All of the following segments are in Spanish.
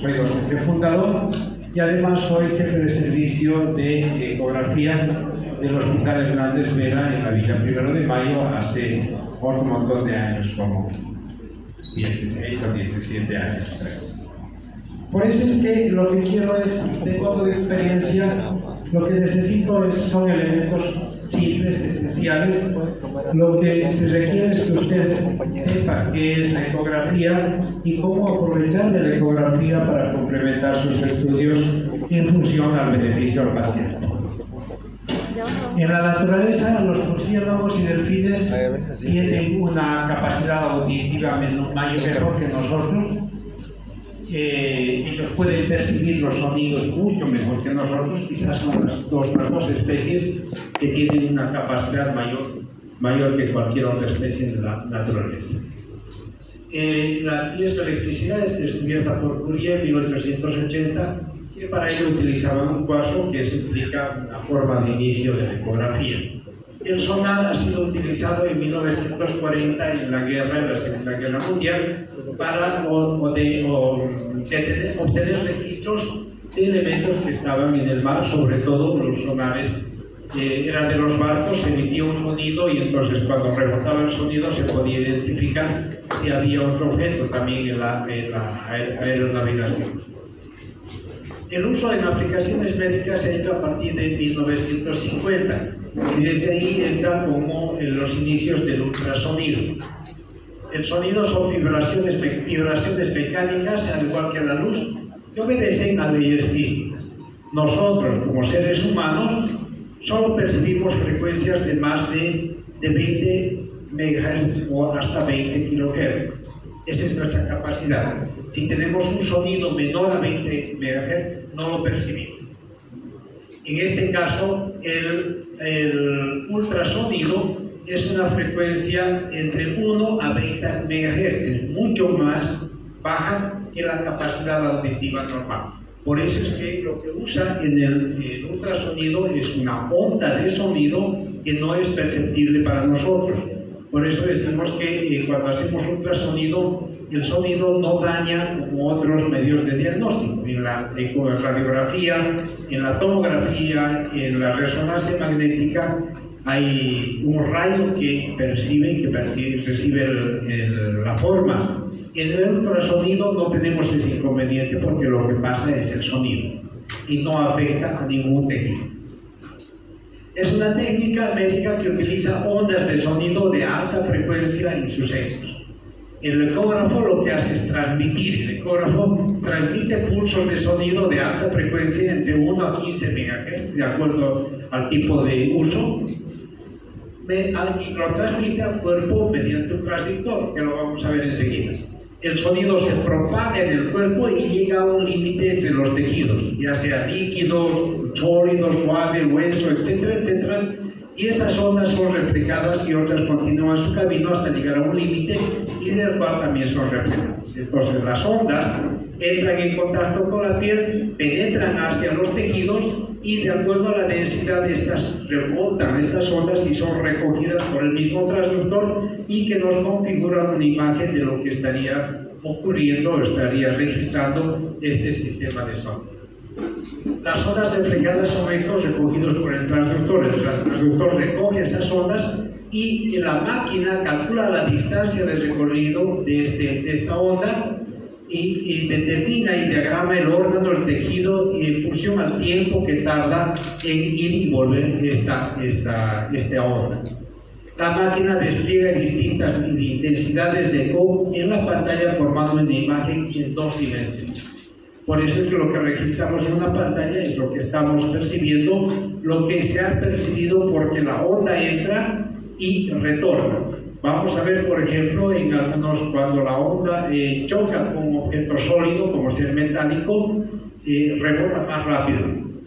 soy docente fundador y además soy jefe de servicio de ecografía del Hospital Hernández Vera en la Villa 1 de Mayo hace un montón de años, como 16 o 17 años, creo. Por eso es que lo que quiero es, de modo de experiencia, lo que necesito son elementos simples, esenciales. Lo que se requiere es que ustedes sepan qué es la ecografía y cómo aprovechar de la ecografía para complementar sus estudios en función al beneficio al paciente. En la naturaleza, los murciélagos y delfines tienen una capacidad auditiva mayor que nosotros. Ellos pueden percibir los sonidos mucho mejor que nosotros. Quizás son las dos especies que tienen una capacidad mayor que cualquier otra especie de la naturaleza. La piezoelectricidad es descubierta por Curie en 1880, que para ello utilizaban un cuarzo que explica una forma de inicio de la ecografía. El sonar ha sido utilizado en 1940 en la Segunda Guerra Mundial para obtener registros de elementos que estaban en el mar, sobre todo los sonares eran de los barcos, se emitía un sonido y entonces cuando rebotaba el sonido se podía identificar si había otro objeto también en la aeronavegación. El uso en aplicaciones médicas se ha hecho a partir de 1950 y desde ahí entra como en los inicios del ultrasonido. El sonido son vibraciones mecánicas, al igual que la luz, que obedecen a leyes físicas. Nosotros, como seres humanos, solo percibimos frecuencias de más de 20 MHz o hasta 20 kHz. Esa es nuestra capacidad. Si tenemos un sonido menor a 20 MHz, no lo percibimos. En este caso, el ultrasonido es una frecuencia entre 1 a 20 MHz, mucho más baja que la capacidad auditiva normal. Por eso es que lo que usa en el ultrasonido es una onda de sonido que no es perceptible para nosotros. Por eso decimos que cuando hacemos ultrasonido, el sonido no daña como otros medios de diagnóstico. En la radiografía, en la tomografía, en la resonancia magnética, hay un rayo que recibe la forma. En el ultrasonido no tenemos ese inconveniente porque lo que pasa es el sonido y no afecta a ningún tejido. Es una técnica médica que utiliza ondas de sonido de alta frecuencia en sus ecos. El ecógrafo lo que hace es transmitir. El ecógrafo transmite pulsos de sonido de alta frecuencia entre 1 a 15 MHz, de acuerdo al tipo de uso, y lo transmite al cuerpo mediante un transductor, que lo vamos a ver enseguida. El sonido se propaga en el cuerpo y llega a un límite entre los tejidos, ya sea líquidos, sólidos, suave, hueso, etcétera, etcétera. Y esas ondas son replicadas y otras continúan su camino hasta llegar a un límite y del cual también son replicadas. Entonces las ondas entran en contacto con la piel, penetran hacia los tejidos y de acuerdo a la densidad de estas rebotan estas ondas y son recogidas por el mismo transductor y que nos configuran una imagen de lo que estaría ocurriendo o estaría registrando este sistema de sonido. Las ondas reflejadas son ecos recogidos por el transductor. El transductor recoge esas ondas y la máquina calcula la distancia de recorrido de esta onda y determina y diagrama el órgano, el tejido y en función al tiempo que tarda en ir y volver esta onda. La máquina despliega distintas intensidades de eco en la pantalla formando una imagen en 2 dimensiones. Por eso es que lo que registramos en una pantalla es lo que estamos percibiendo, lo que se ha percibido porque la onda entra y retorna. Vamos a ver, por ejemplo, en algunos, cuando la onda choca con un objeto sólido, como ser metálico, rebota más rápido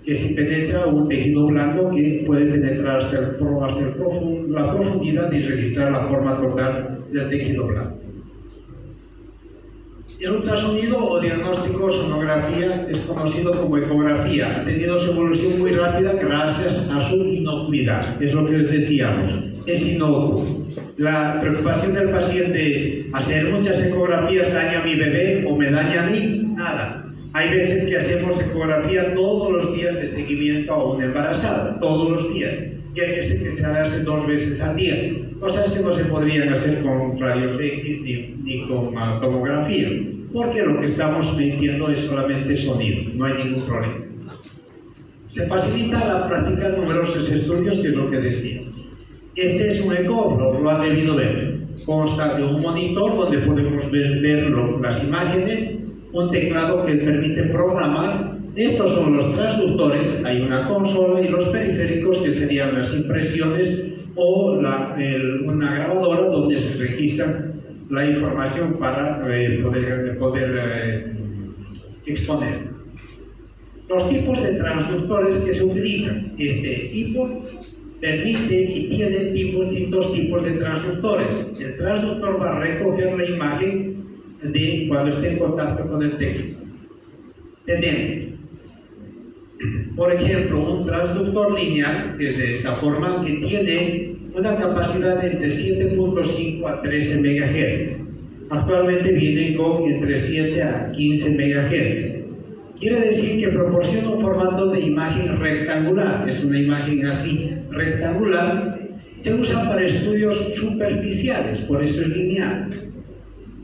que si penetra un tejido blando que puede penetrar hasta la profundidad y registrar la forma total del tejido blando. El ultrasonido o diagnóstico sonografía es conocido como ecografía. Ha tenido su evolución muy rápida gracias a su inocuidad. Es lo que les decíamos, es inocuo. La preocupación del paciente es: ¿hacer muchas ecografías daña a mi bebé o me daña a mí? Nada. Hay veces que hacemos ecografía todos los días de seguimiento a una embarazada, todos los días. Y hay veces que se hace 2 veces al día, cosas que no se podrían hacer con rayos X ni con tomografía, porque lo que estamos metiendo es solamente sonido, no hay ningún problema. Se facilita la práctica de numerosos estudios, que es lo que decía. Este es un ecógrafo, lo han debido ver. Consta de un monitor donde podemos ver las imágenes, un teclado que permite programar. Estos son los transductores, hay una consola, y los periféricos, que serían las impresiones o una grabadora donde se registra la información para poder exponer. Los tipos de transductores que se utilizan. Este tipo permite y tiene distintos tipos de transductores. El transductor va a recoger la imagen de cuando esté en contacto con el texto. Tenemos, por ejemplo, un transductor lineal, que es de esta forma, que tiene una capacidad de entre 7.5 a 13 MHz. Actualmente viene con entre 7 a 15 MHz. Quiere decir que proporciona un formato de imagen rectangular. Es una imagen así, rectangular. Se usa para estudios superficiales, por eso es lineal.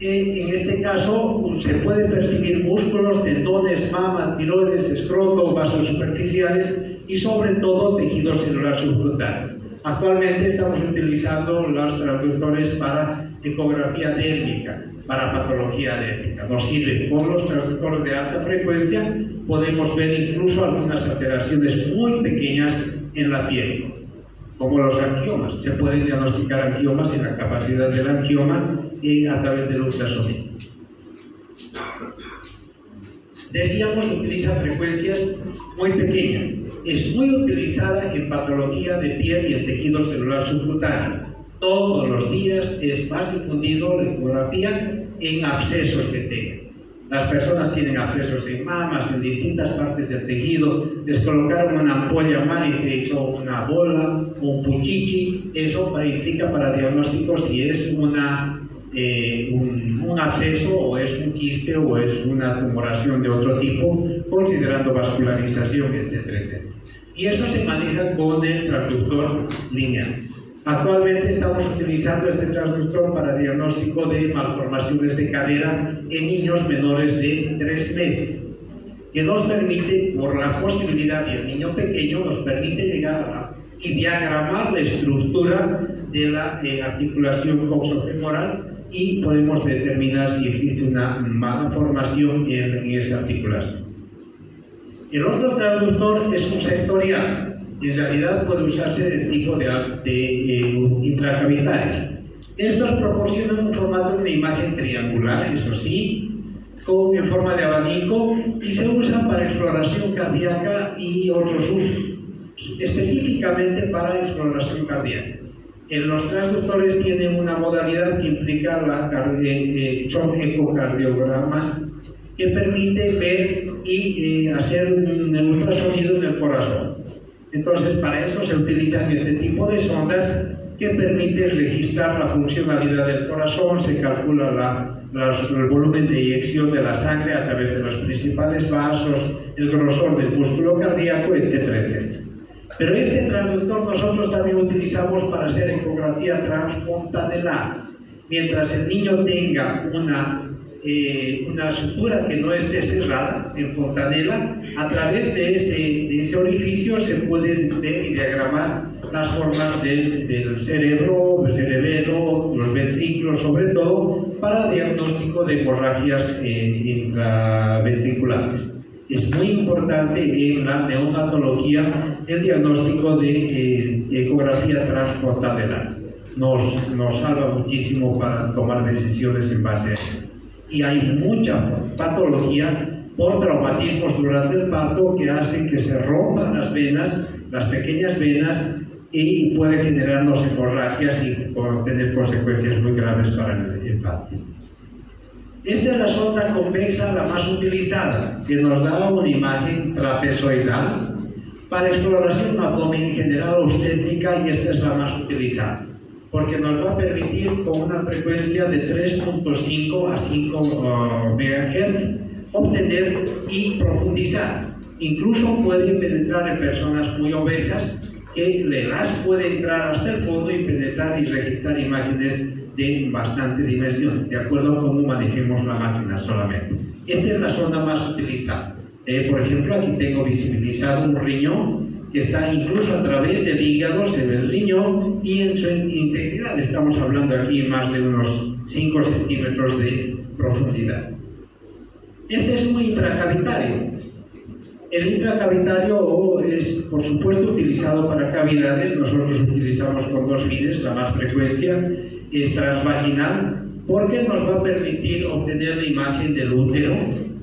En este caso se puede percibir músculos, tendones, mama, tiroides, escroto, vasos superficiales y sobre todo tejido celular subcutáneo. Actualmente estamos utilizando los transductores para ecografía dérmica, para patología dérmica. Nos sirve. Con los transductores de alta frecuencia podemos ver incluso algunas alteraciones muy pequeñas en la piel, como los angiomas. Se pueden diagnosticar angiomas en la capacidad del angioma a través del ultrasonido. Decíamos, utiliza frecuencias muy pequeñas. Es muy utilizada en patología de piel y en tejido celular subcutáneo. Todos los días es más difundido la ecografía en abscesos que tengan. Las personas tienen abscesos en mamas, en distintas partes del tejido. Les colocaron una ampolla mal y se hizo una bola, un puchichi. Eso implica para diagnóstico si es un absceso o es un quiste o es una tumoración de otro tipo, considerando vascularización, etcétera, etcétera. Y eso se maneja con el transductor lineal. Actualmente estamos utilizando este transductor para diagnóstico de malformaciones de cadera en niños menores de 3 meses, que nos permite, por la posibilidad, y el niño pequeño nos permite llegar y diagramar la estructura de la articulación coxofemoral, y podemos determinar si existe una malformación en esa articulación. El otro transductor es un sectorial. En realidad puede usarse de tipo de intracavitario. Estos proporcionan un formato de una imagen triangular, eso sí, en forma de abanico, y se usan para exploración cardíaca y otros usos, específicamente para exploración cardíaca. Los transductores tienen una modalidad que implica son ecocardiogramas, que permite ver y hacer un ultrasonido en el corazón. Entonces, para eso se utilizan este tipo de sondas que permiten registrar la funcionalidad del corazón. Se calcula el volumen de eyección de la sangre a través de los principales vasos, el grosor del músculo cardíaco, etcétera, etcétera. Pero este transductor nosotros también utilizamos para hacer ecografía transfontanelar. Mientras el niño tenga una sutura que no esté cerrada en fontanela, a través de ese orificio se pueden ver y diagramar las formas del cerebro, el cerebelo, los ventrículos, sobre todo para diagnóstico de hemorragias intraventriculares. Es muy importante en la neonatología el diagnóstico de ecografía transfontanelar. Nos salva muchísimo para tomar decisiones en base a eso. Y hay mucha patología por traumatismos durante el parto que hacen que se rompan las venas, las pequeñas venas, y puede generarnos hemorragias y tener consecuencias muy graves para el parto. Esta es la sonda convexa, la más utilizada, que nos da una imagen trapezoidal para exploración abdomen general obstétrica, y esta es la más utilizada, porque nos va a permitir con una frecuencia de 3.5 a 5 MHz obtener y profundizar. Incluso pueden penetrar en personas muy obesas, que el gas puede entrar hasta el fondo y penetrar y registrar imágenes de bastante dimensión, de acuerdo a cómo manejemos la máquina solamente. Esta es la zona más utilizada. Por ejemplo, aquí tengo visibilizado un riñón que está incluso a través del hígado, se ve el riñón y en su integridad. Estamos hablando aquí más de unos 5 centímetros de profundidad. Este es un intracavitario. El intracavitario es, por supuesto, utilizado para cavidades. Nosotros utilizamos con dos fines. La más frecuencia es transvaginal, porque nos va a permitir obtener la imagen del útero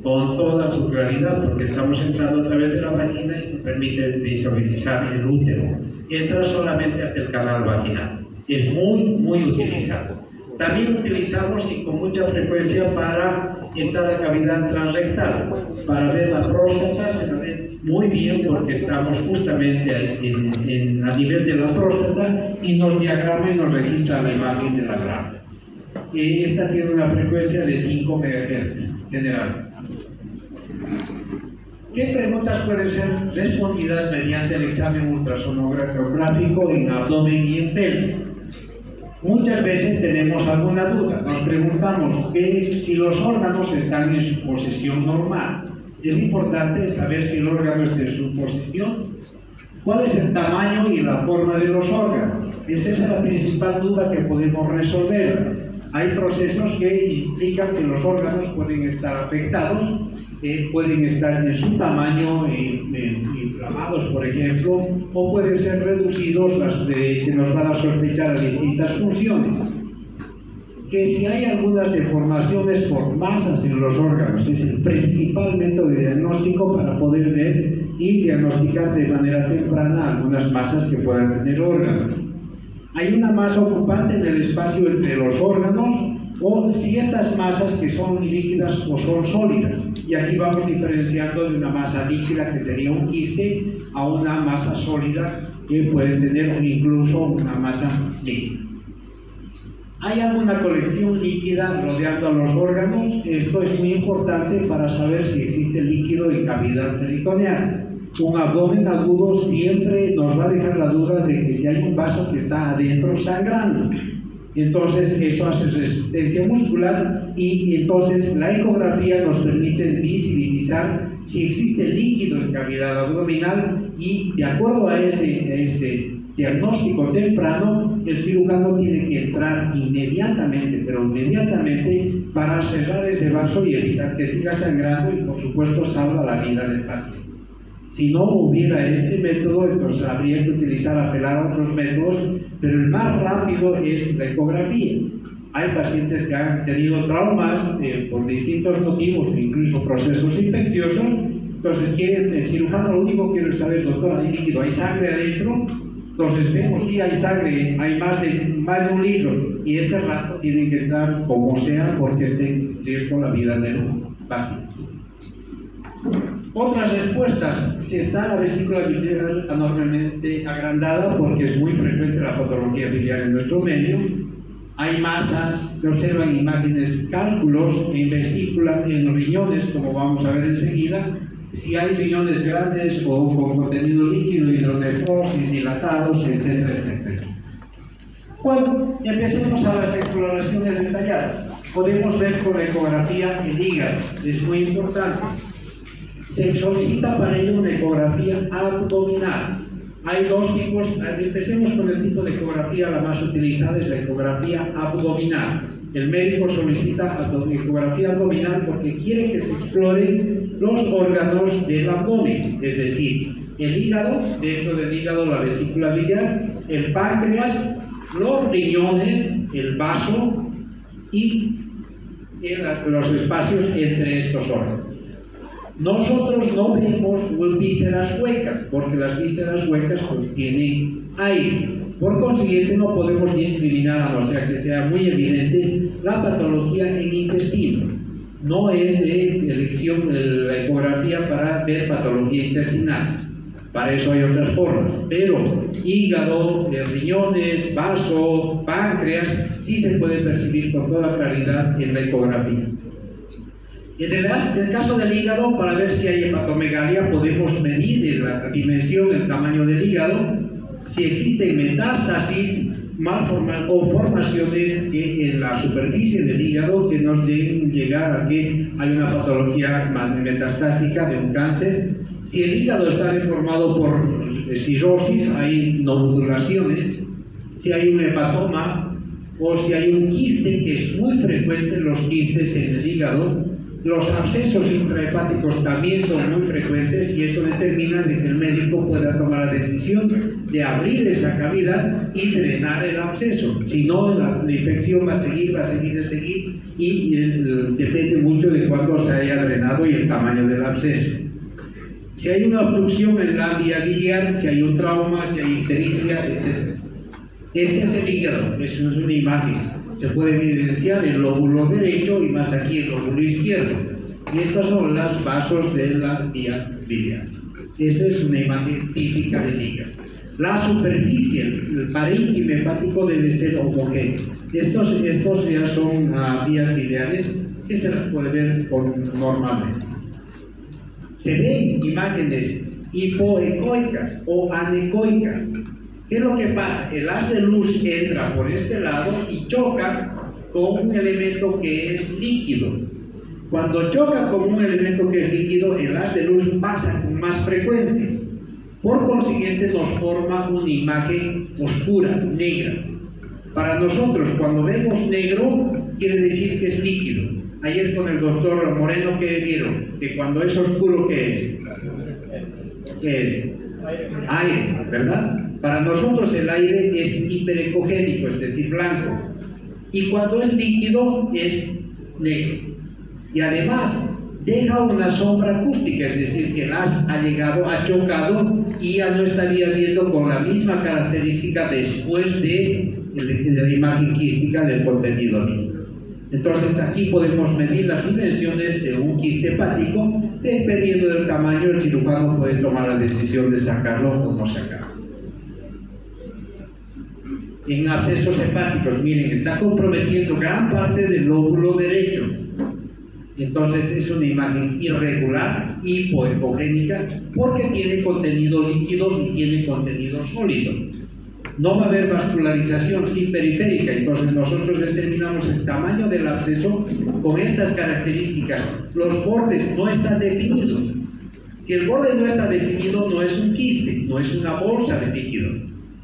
con toda su claridad, porque estamos entrando a través de la vagina y se permite visualizar el útero. Entra solamente hasta el canal vaginal. Es muy utilizado. También utilizamos, y con mucha frecuencia, para entrar a la cavidad transrectal. Para ver la próstata se la ve muy bien, porque estamos justamente a nivel de la próstata y nos diagrama y nos registra la imagen de la glándola. Esta tiene una frecuencia de 5 MHz general. ¿Qué preguntas pueden ser respondidas mediante el examen ultrasonográfico en abdomen y en pelvis? Muchas veces tenemos alguna duda. Nos preguntamos si los órganos están en su posición normal. Es importante saber si el órgano está en su posición. ¿Cuál es el tamaño y la forma de los órganos? Esa es la principal duda que podemos resolver. Hay procesos que implican que los órganos pueden estar afectados, pueden estar en su tamaño inflamados, por ejemplo, o pueden ser reducidos, las que nos van a sospechar a distintas funciones. Que si hay algunas deformaciones por masas en los órganos, es el principal método de diagnóstico para poder ver y diagnosticar de manera temprana algunas masas que puedan tener órganos. Hay una masa ocupante en el espacio entre los órganos, o si estas masas que son líquidas o son sólidas. Y aquí vamos diferenciando de una masa líquida, que sería un quiste, a una masa sólida que puede tener incluso una masa mixta. ¿Hay alguna colección líquida rodeando a los órganos? Esto es muy importante para saber si existe líquido en cavidad peritoneal. Un abdomen agudo siempre nos va a dejar la duda de que si hay un vaso que está adentro sangrando. Entonces eso hace resistencia muscular, y entonces la ecografía nos permite visibilizar si existe líquido en cavidad abdominal, y de acuerdo a ese diagnóstico temprano, el cirujano tiene que entrar inmediatamente, pero inmediatamente, para cerrar ese vaso y evitar que siga sangrando y, por supuesto, salva la vida del paciente. Si no hubiera este método, entonces habría que apelar a otros métodos, pero el más rápido es la ecografía. Hay pacientes que han tenido traumas por distintos motivos, incluso procesos infecciosos. Entonces el cirujano lo único que quiere saber: doctor, ¿hay líquido? ¿Hay sangre adentro? Entonces vemos si hay sangre, hay más de un litro, y ese rato tienen que estar como sea, porque esté en riesgo la vida del paciente. Otras respuestas: si está la vesícula biliar anormalmente agrandada, porque es muy frecuente la patología biliar en nuestro medio. Hay masas, se observan imágenes, cálculos en vesícula, en riñones, como vamos a ver enseguida. Si hay riñones grandes o con contenido líquido, hidronefrosis, dilatados, etcétera, etcétera. Cuando empecemos a las exploraciones detalladas, podemos ver con la ecografía el hígado. Es muy importante. Se solicita para ello una ecografía abdominal. Hay dos tipos. Empecemos con el tipo de ecografía. La más utilizada es la ecografía abdominal. El médico solicita ecografía abdominal porque quiere que se exploren los órganos del abdomen, es decir, el hígado, dentro del hígado la vesícula biliar, el páncreas, los riñones, el vaso y los espacios entre estos órganos. Nosotros no vemos vísceras huecas, porque las vísceras huecas contienen aire. Por consiguiente, no podemos discriminar, a no ser que sea muy evidente, la patología en intestino. No es de elección la ecografía para ver patología intestinal. Para eso hay otras formas. Pero hígado, riñones, vaso, páncreas, sí se puede percibir con toda claridad en la ecografía. En el caso del hígado, para ver si hay hepatomegalia, podemos medir la dimensión, el tamaño del hígado, si existen metástasis o formaciones que en la superficie del hígado que nos deben llegar a que hay una patología metastásica de un cáncer. Si el hígado está deformado por cirrosis, hay nodulaciones. Si hay un hepatoma o si hay un quiste, que es muy frecuente los quistes en el hígado. Los abscesos intrahepáticos también son muy frecuentes y eso determina de que el médico pueda tomar la decisión de abrir esa cavidad y drenar el absceso. Si no, la infección va a seguir y depende mucho de cuándo se haya drenado y el tamaño del absceso. Si hay una obstrucción en la vía biliar, si hay un trauma, si hay ictericia, etc. Este es el hígado, eso es una imagen. Se puede evidenciar el lóbulo derecho y más aquí el lóbulo izquierdo. Y estos son los vasos de la vía biliar. Esta es una imagen típica del hígado. La superficie, el parénquima hepático debe ser homogéneo. Estos ya son vías biliares que se las puede ver normalmente. Se ven imágenes hipoecoicas o anecoicas. ¿Qué es lo que pasa? El haz de luz entra por este lado y choca con un elemento que es líquido. Cuando choca con un elemento que es líquido, el haz de luz pasa con más frecuencia. Por consiguiente, nos forma una imagen oscura, negra. Para nosotros, cuando vemos negro, quiere decir que es líquido. Ayer con el doctor Moreno, ¿qué vieron? Que cuando es oscuro, ¿qué es? ¿Qué es? Aire, ¿verdad? Para nosotros el aire es hiperecogénico, es decir, blanco. Y cuando es líquido es negro. Y además deja una sombra acústica, es decir, que el haz ha chocado y ya no estaría viendo con la misma característica después de la imagen quística del contenido líquido. Entonces aquí podemos medir las dimensiones de un quiste hepático. Dependiendo del tamaño, el cirujano puede tomar la decisión de sacarlo o no sacarlo. En abscesos hepáticos, miren, está comprometiendo gran parte del lóbulo derecho. Entonces es una imagen irregular, hipoecogénica, porque tiene contenido líquido y tiene contenido sólido. No va a haber vascularización, sí periférica. Entonces nosotros determinamos el tamaño del absceso con estas características. Los bordes no están definidos. Si el borde no está definido, no es un quiste, no es una bolsa de líquido,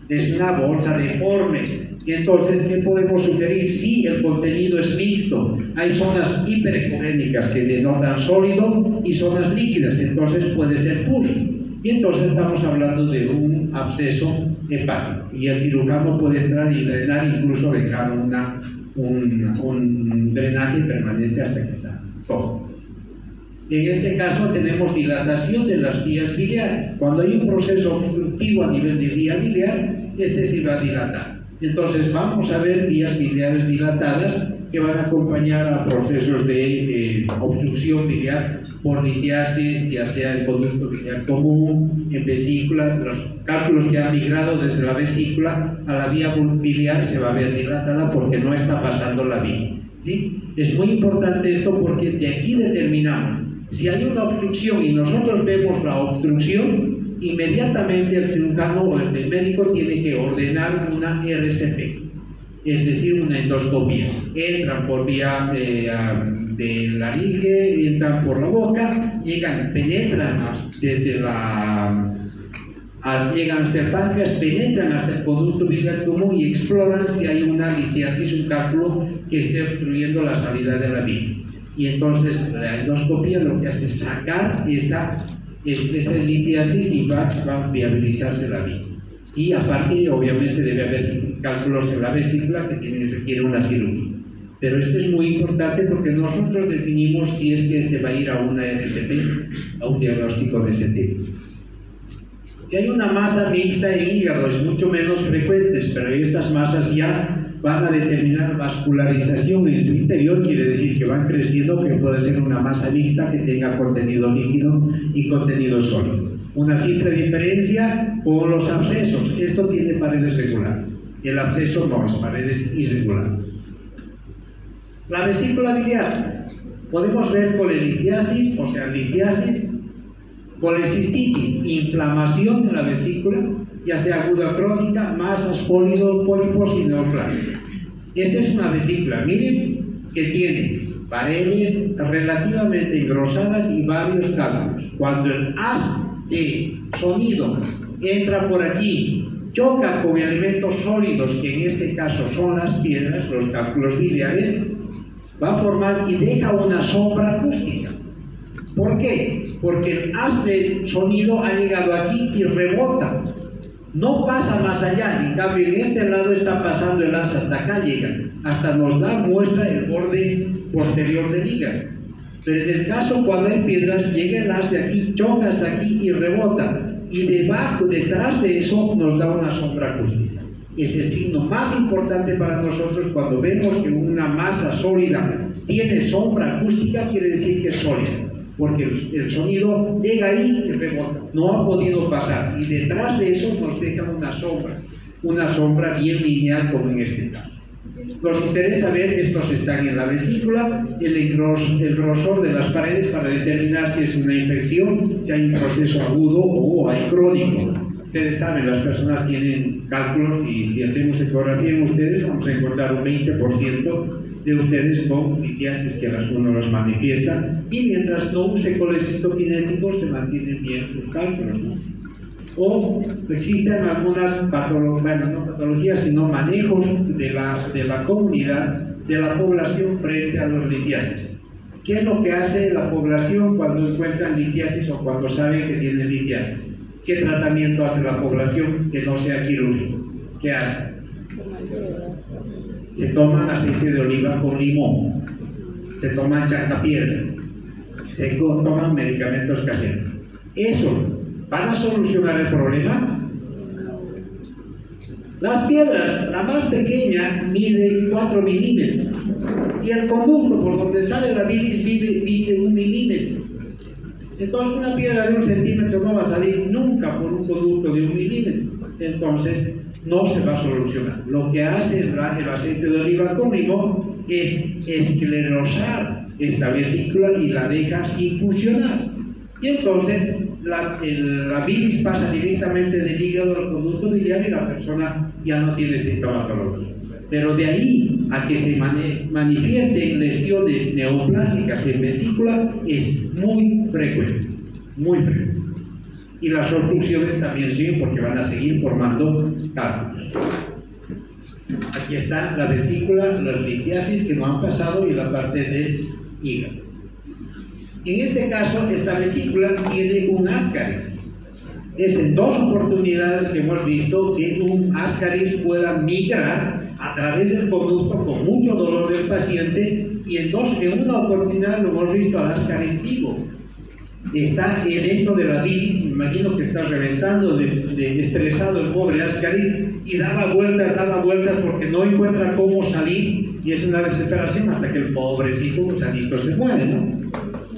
es una bolsa deforme. Entonces, ¿qué podemos sugerir? Si el contenido es mixto, hay zonas hiperecogénicas que denotan sólido y zonas líquidas, entonces puede ser pus. Y entonces estamos hablando de un absceso hepático. Y el cirujano puede entrar y drenar, incluso dejar un drenaje permanente hasta que salga todo. En este caso tenemos dilatación de las vías biliares. Cuando hay un proceso obstructivo a nivel de vía biliar, este se va a dilatar. Entonces vamos a ver vías biliares dilatadas que van a acompañar a procesos de obstrucción biliar por litiasis, ya sea el conducto biliar común, en vesícula. Los cálculos que han migrado desde la vesícula a la vía biliar se va a ver dilatada porque no está pasando la vía, ¿sí? Es muy importante esto porque de aquí determinamos si hay una obstrucción y nosotros vemos la obstrucción, inmediatamente el cirujano o el médico tiene que ordenar una RCP, es decir, una endoscopia. Entran por vía de laringe, entran por la boca, penetran desde llegan hasta el páncreas, penetran hasta el conducto biliar común y exploran si hay una litiasis, un cálculo que esté obstruyendo la salida de la vía. Y entonces la endoscopia lo que hace es sacar esa litiasis y va a viabilizarse la vía. Y aparte, obviamente, debe haber cálculos en la vesícula que requiere una cirugía. Pero esto es muy importante porque nosotros definimos si es que este va a ir a una RCP, a un diagnóstico de ese tipo. Si hay una masa mixta en hígado, es mucho menos frecuente, pero estas masas ya van a determinar vascularización en su interior, quiere decir que van creciendo, que puede ser una masa mixta que tenga contenido líquido y contenido sólido. Una simple diferencia con los abscesos. Esto tiene paredes regulares, el absceso no, es paredes irregulares. La vesícula biliar. Podemos ver colelitiasis, o sea, litiasis, colecistitis, inflamación en la vesícula, ya sea aguda crónica, masas, pólipos y neoplasias. Esta es una vesícula, miren, que tiene paredes relativamente engrosadas y varios cálculos. Cuando el haz de sonido entra por aquí, choca con elementos sólidos, que en este caso son las piedras, los cálculos biliares, va a formar y deja una sombra acústica. ¿Por qué? Porque el haz de sonido ha llegado aquí y rebota. No pasa más allá, en cambio en este lado está pasando el haz, hasta acá llega, hasta nos da muestra el borde posterior del hígado. Pero en el caso cuando hay piedras, llega el haz de aquí, choca hasta aquí y rebota, y debajo, detrás de eso nos da una sombra acústica. Es el signo más importante para nosotros. Cuando vemos que una masa sólida tiene sombra acústica, quiere decir que es sólida, porque el sonido llega ahí y rebota, no ha podido pasar, y detrás de eso nos deja una sombra bien lineal, como en este caso. Nos interesa ver, estos están en la vesícula, el grosor de las paredes para determinar si es una infección, si hay un proceso agudo o hay crónico. Ustedes saben, las personas tienen cálculos, y si hacemos ecografía en ustedes vamos a encontrar un 20% de ustedes con litiasis que uno los manifiesta, y mientras no use colecitokinéticos se mantienen bien sus cálculos, ¿no? O existen algunas patologías, bueno, no patologías, sino manejos de la comunidad, de la población frente a los litiasis. ¿Qué es lo que hace la población cuando encuentran litiasis o cuando saben que tienen litiasis? ¿Qué tratamiento hace la población que no sea quirúrgico? ¿Qué hace? Se toman aceite de oliva con limón, se toman chancapiedras, se toman medicamentos caseros. ¿Eso van a solucionar el problema? Las piedras, la más pequeña, mide 4 milímetros, y el conducto por donde sale la bilis mide 1 milímetro. Entonces una piedra de 1 centímetro no va a salir nunca por un conducto de 1 milímetro. Entonces no se va a solucionar. Lo que hace el aceite de oliva con limón es esclerosar esta vesícula y la deja sin funcionar. Y entonces la bilis pasa directamente del hígado al conducto biliar y la persona ya no tiene sintomatología. Pero de ahí a que se manifiesten lesiones neoplásicas en vesícula es muy frecuente, muy frecuente. Y las obstrucciones también siguen, porque van a seguir formando cálculos. Aquí está la vesícula, las litiasis que no han pasado y la parte del hígado. En este caso, esta vesícula tiene un ascaris. Es en 2 oportunidades que hemos visto que un ascaris pueda migrar a través del conducto con mucho dolor del paciente, y en una oportunidad lo hemos visto al ascaris vivo. Está dentro de la bilis, me imagino que está reventando de estresado el pobre ascaris, y daba vueltas porque no encuentra cómo salir, y es una desesperación hasta que el pobrecito gusanito se muere, ¿no?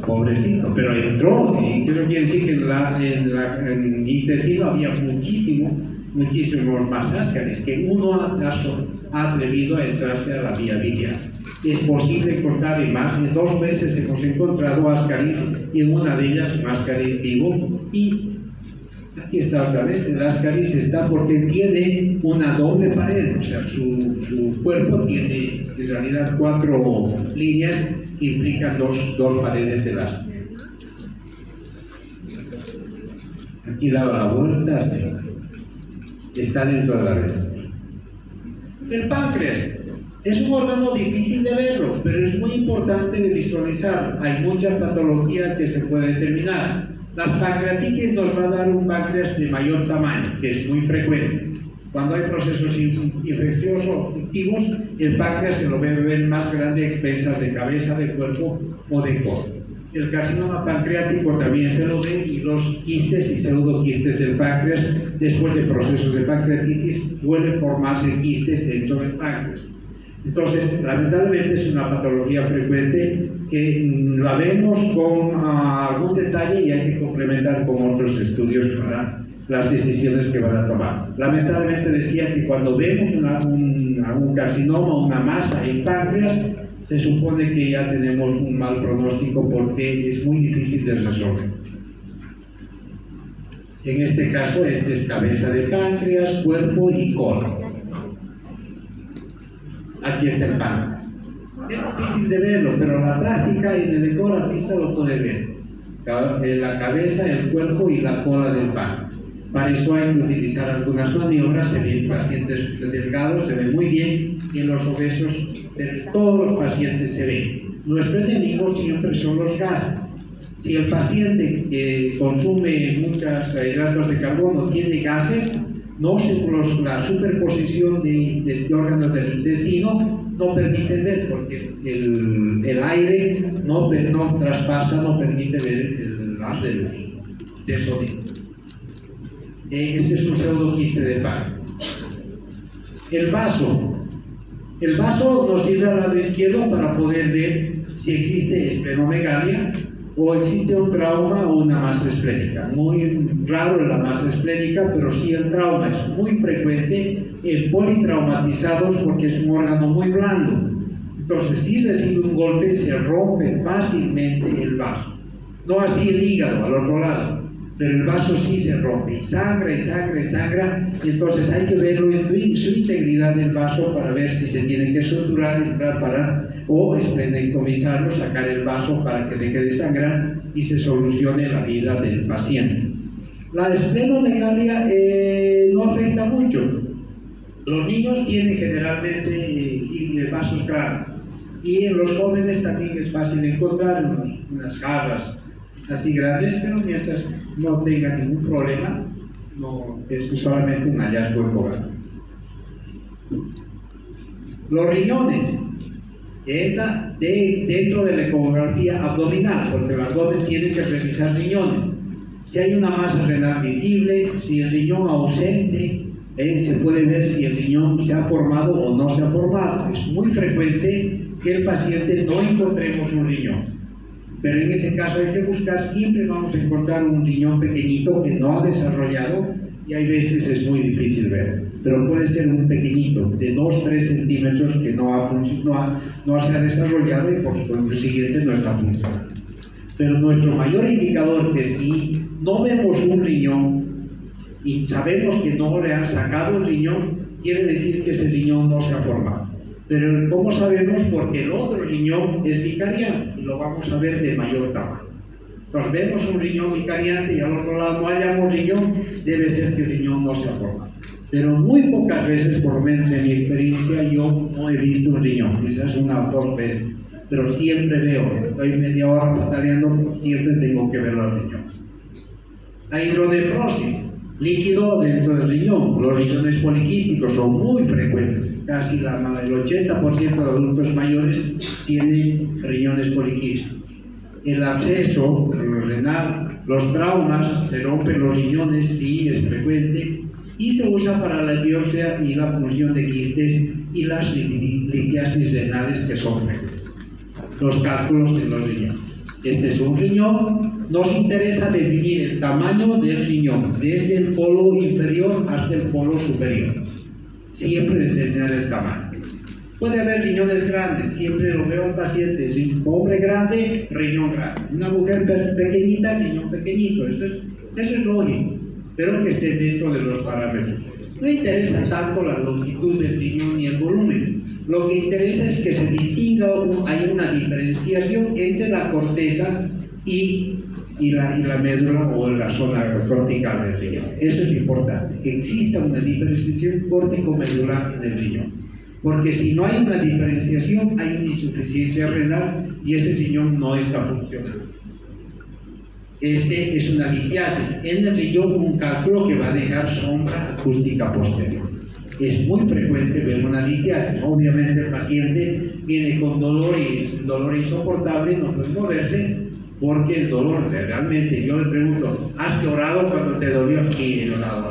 Pobrecito, pero entró, y eso quiere decir que en el intestino había muchísimos más ascaris, que uno acaso ha atrevido a entrarse a la vía biliar. Es posible encontrar, y más de 2 veces hemos encontrado ascaris, y en una de ellas un ascaris vivo. Y aquí está otra vez, el ascaris está porque tiene una doble pared, o sea, su cuerpo tiene en realidad 4 líneas que implican dos paredes del ascaris. Aquí daba la vuelta, está dentro de la vesícula. El páncreas es un órgano difícil de verlo, pero es muy importante de visualizar. Hay muchas patologías que se pueden determinar. Las pancreatitis nos va a dar un páncreas de mayor tamaño, que es muy frecuente. Cuando hay procesos infecciosos activos, el páncreas se lo ve ver más grande a expensas de cabeza, de cuerpo o de codo. El carcinoma pancreático también se lo ve, y los quistes y pseudoquistes del páncreas, después de procesos de pancreatitis, suelen formarse quistes dentro del páncreas. Entonces, lamentablemente es una patología frecuente que la vemos con algún detalle, y hay que complementar con otros estudios para las decisiones que van a tomar. Lamentablemente decía que cuando vemos un carcinoma, una masa en páncreas, se supone que ya tenemos un mal pronóstico porque es muy difícil de resolver. En este caso, este es cabeza de páncreas, cuerpo y cola. Aquí está el páncreas. Es difícil de verlo, pero la práctica en el ecografista lo puede ver. La cabeza, el cuerpo y la cola del páncreas. Para eso hay que utilizar algunas maniobras. Se ven pacientes delgados, se ven muy bien, y en los obesos todos los pacientes se ven. Nuestro enemigo siempre son los gases. Si el paciente que consume muchos hidratos de carbono tiene gases, la superposición de órganos del intestino no permite ver, porque el aire no traspasa, no permite ver el gas de sodio. Este es un pseudoquiste de páncreas. El vaso nos sirve al lado izquierdo para poder ver si existe esplenomegalia o existe un trauma o una masa esplénica. Muy raro la masa esplénica, pero sí el trauma es muy frecuente en politraumatizados porque es un órgano muy blando. Entonces, si recibe un golpe, se rompe fácilmente el vaso. No así el hígado, al otro lado, pero el vaso sí se rompe, y sangra, y sangra, y sangra, y entonces hay que verlo en su integridad del vaso para ver si se tiene que suturar, entrar o esplenectomizarlo, sacar el vaso para que deje de sangrar y se solucione la vida del paciente. La esplenomegalia no afecta mucho. Los niños tienen generalmente vasos grandes, y en los jóvenes también es fácil encontrar unas jarras así grandes, pero mientras no tenga ningún problema, no es solamente un hallazgo ecográfico. Los riñones entran dentro de la ecografía abdominal, porque el abdomen tiene que revisar riñones. Si hay una masa renal visible, si el riñón ausente, se puede ver si el riñón se ha formado o no se ha formado. Es muy frecuente que el paciente no encontremos un riñón, pero en ese caso hay que buscar, siempre vamos a encontrar un riñón pequeñito que no ha desarrollado, y hay veces es muy difícil ver, pero puede ser un pequeñito de 2-3 centímetros que no se ha desarrollado y por consiguiente no está funcionando. Pero nuestro mayor indicador que si no vemos un riñón y sabemos que no le han sacado el riñón, quiere decir que ese riñón no se ha formado. Pero ¿cómo sabemos? Porque el otro riñón es vicariante y lo vamos a ver de mayor tamaño. Nos vemos un riñón vicariante y al otro lado no hayamos riñón, debe ser que el riñón no se ha formado. Pero muy pocas veces, por lo menos en mi experiencia, yo no he visto un riñón, quizás una o dos veces, pero siempre veo, estoy media hora pataleando, siempre tengo que ver los riñones. La hidronefrosis, líquido dentro del riñón. Los riñones poliquísticos son muy frecuentes, casi el 80% de adultos mayores tienen riñones poliquísticos. El absceso renal, los traumas, se rompen los riñones, sí es frecuente, y se usa para la biopsia y la punción de quistes y las litiasis renales que son frecuentes. Los cálculos en los riñones. Este es un riñón. Nos interesa definir el tamaño del riñón, desde el polo inferior hasta el polo superior. Siempre determinar el tamaño. Puede haber riñones grandes, siempre lo veo en pacientes. Hombre grande, riñón grande. Una mujer pequeñita, riñón pequeñito. Eso es lógico, pero que esté dentro de los parámetros. No interesa tanto la longitud del riñón ni el volumen. Lo que interesa es que se distinga, hay una diferenciación entre la corteza y la médula o la zona cortical del riñón. Eso es importante, que exista una diferenciación córtico-medular en el riñón. Porque si no hay una diferenciación, hay una insuficiencia renal y ese riñón no está funcionando. Este es una litiasis en el riñón, un cálculo que va a dejar sombra acústica posterior. Es muy frecuente ver una litiasis. Obviamente el paciente viene con dolor y es un dolor insoportable, no puede moverse, porque el dolor realmente, yo le pregunto, ¿has llorado cuando te dolió? Sí, he llorado.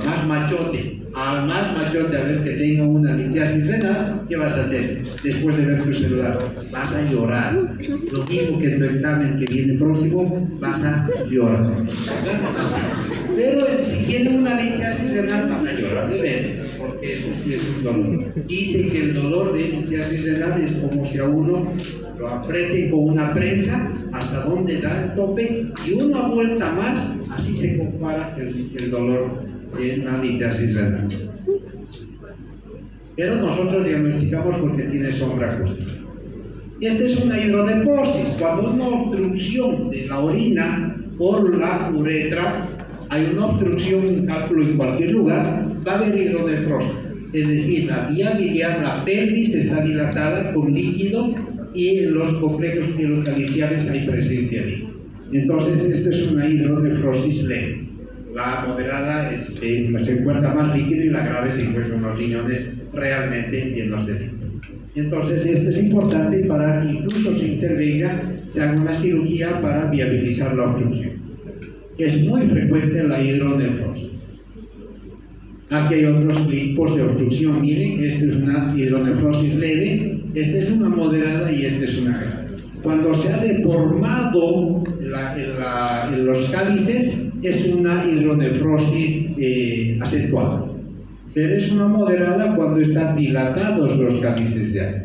Al más machote, a ver que tenga una litiasis renal, ¿qué vas a hacer después de ver tu celular? Vas a llorar. Lo mismo que en tu examen que viene próximo, vas a llorar. Pero si tiene una litiasis renal, van a llorar de ver, porque eso sí es un dolor. Dice que el dolor de litiasis renal es como si a uno lo aprieten con una prensa hasta donde da el tope y una vuelta más, así se compara el dolor en la litiasis renal. Pero nosotros diagnosticamos porque tiene sombra acústica. Esta es una hidronefrosis, cuando una obstrucción de la orina por la uretra, hay una obstrucción, un cálculo en cualquier lugar, va a haber hidronefrosis. Es decir, la vía biliar, la pelvis está dilatada con líquido y en los complejos pielocaliciares hay presencia de líquido. Entonces, esta es una hidronefrosis leve. La moderada se encuentra más líquido y la grave se encuentra en los riñones realmente llenos de líquido. Entonces, esto es importante para que incluso se intervenga, se haga una cirugía para viabilizar la obstrucción. Es muy frecuente la hidronefrosis. Aquí hay otros tipos de obstrucción. Miren, esta es una hidronefrosis leve, esta es una moderada y esta es una grave. Cuando se ha deformado en los cálices, es una hidronefrosis acentuada. Pero es una moderada cuando están dilatados los cálices de aire.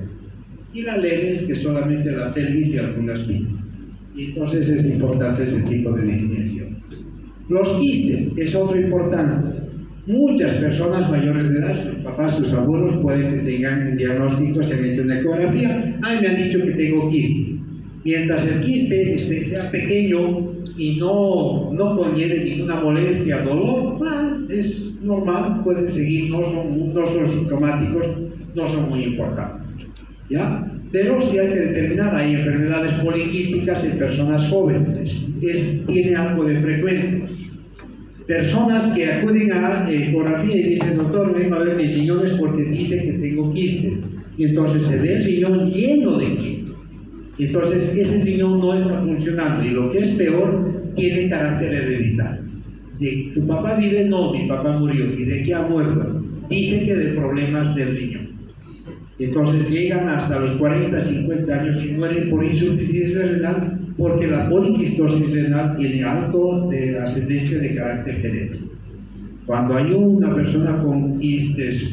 Y la leve es que solamente la pelvis y algunas vías. Y entonces es importante ese tipo de distinción. Los quistes es otra importancia. Muchas personas mayores de edad, sus papás, sus abuelos, pueden que tengan un diagnóstico, se han hecho una ecografía. Me han dicho que tengo quistes. Mientras el quiste sea pequeño y no conlleve ninguna molestia, dolor, es normal, pueden seguir, no son sintomáticos, no son muy importantes. ¿Ya? Pero sí hay que determinar, hay enfermedades poliquísticas en personas jóvenes, tiene algo de frecuencia. Personas que acuden a la ecografía y dicen, doctor, vengo a ver mis riñones porque dice que tengo quistes. Y entonces se ve el riñón lleno de quistes. Entonces ese riñón no está funcionando y lo que es peor, tiene carácter hereditario. De tu papá vive, no, mi papá murió. ¿Y de qué ha muerto? Dice que de problemas del riñón. Entonces llegan hasta los 40, 50 años y mueren por insuficiencia renal porque la poliquistosis renal tiene alto de ascendencia de carácter genético. Cuando hay una persona con quistes,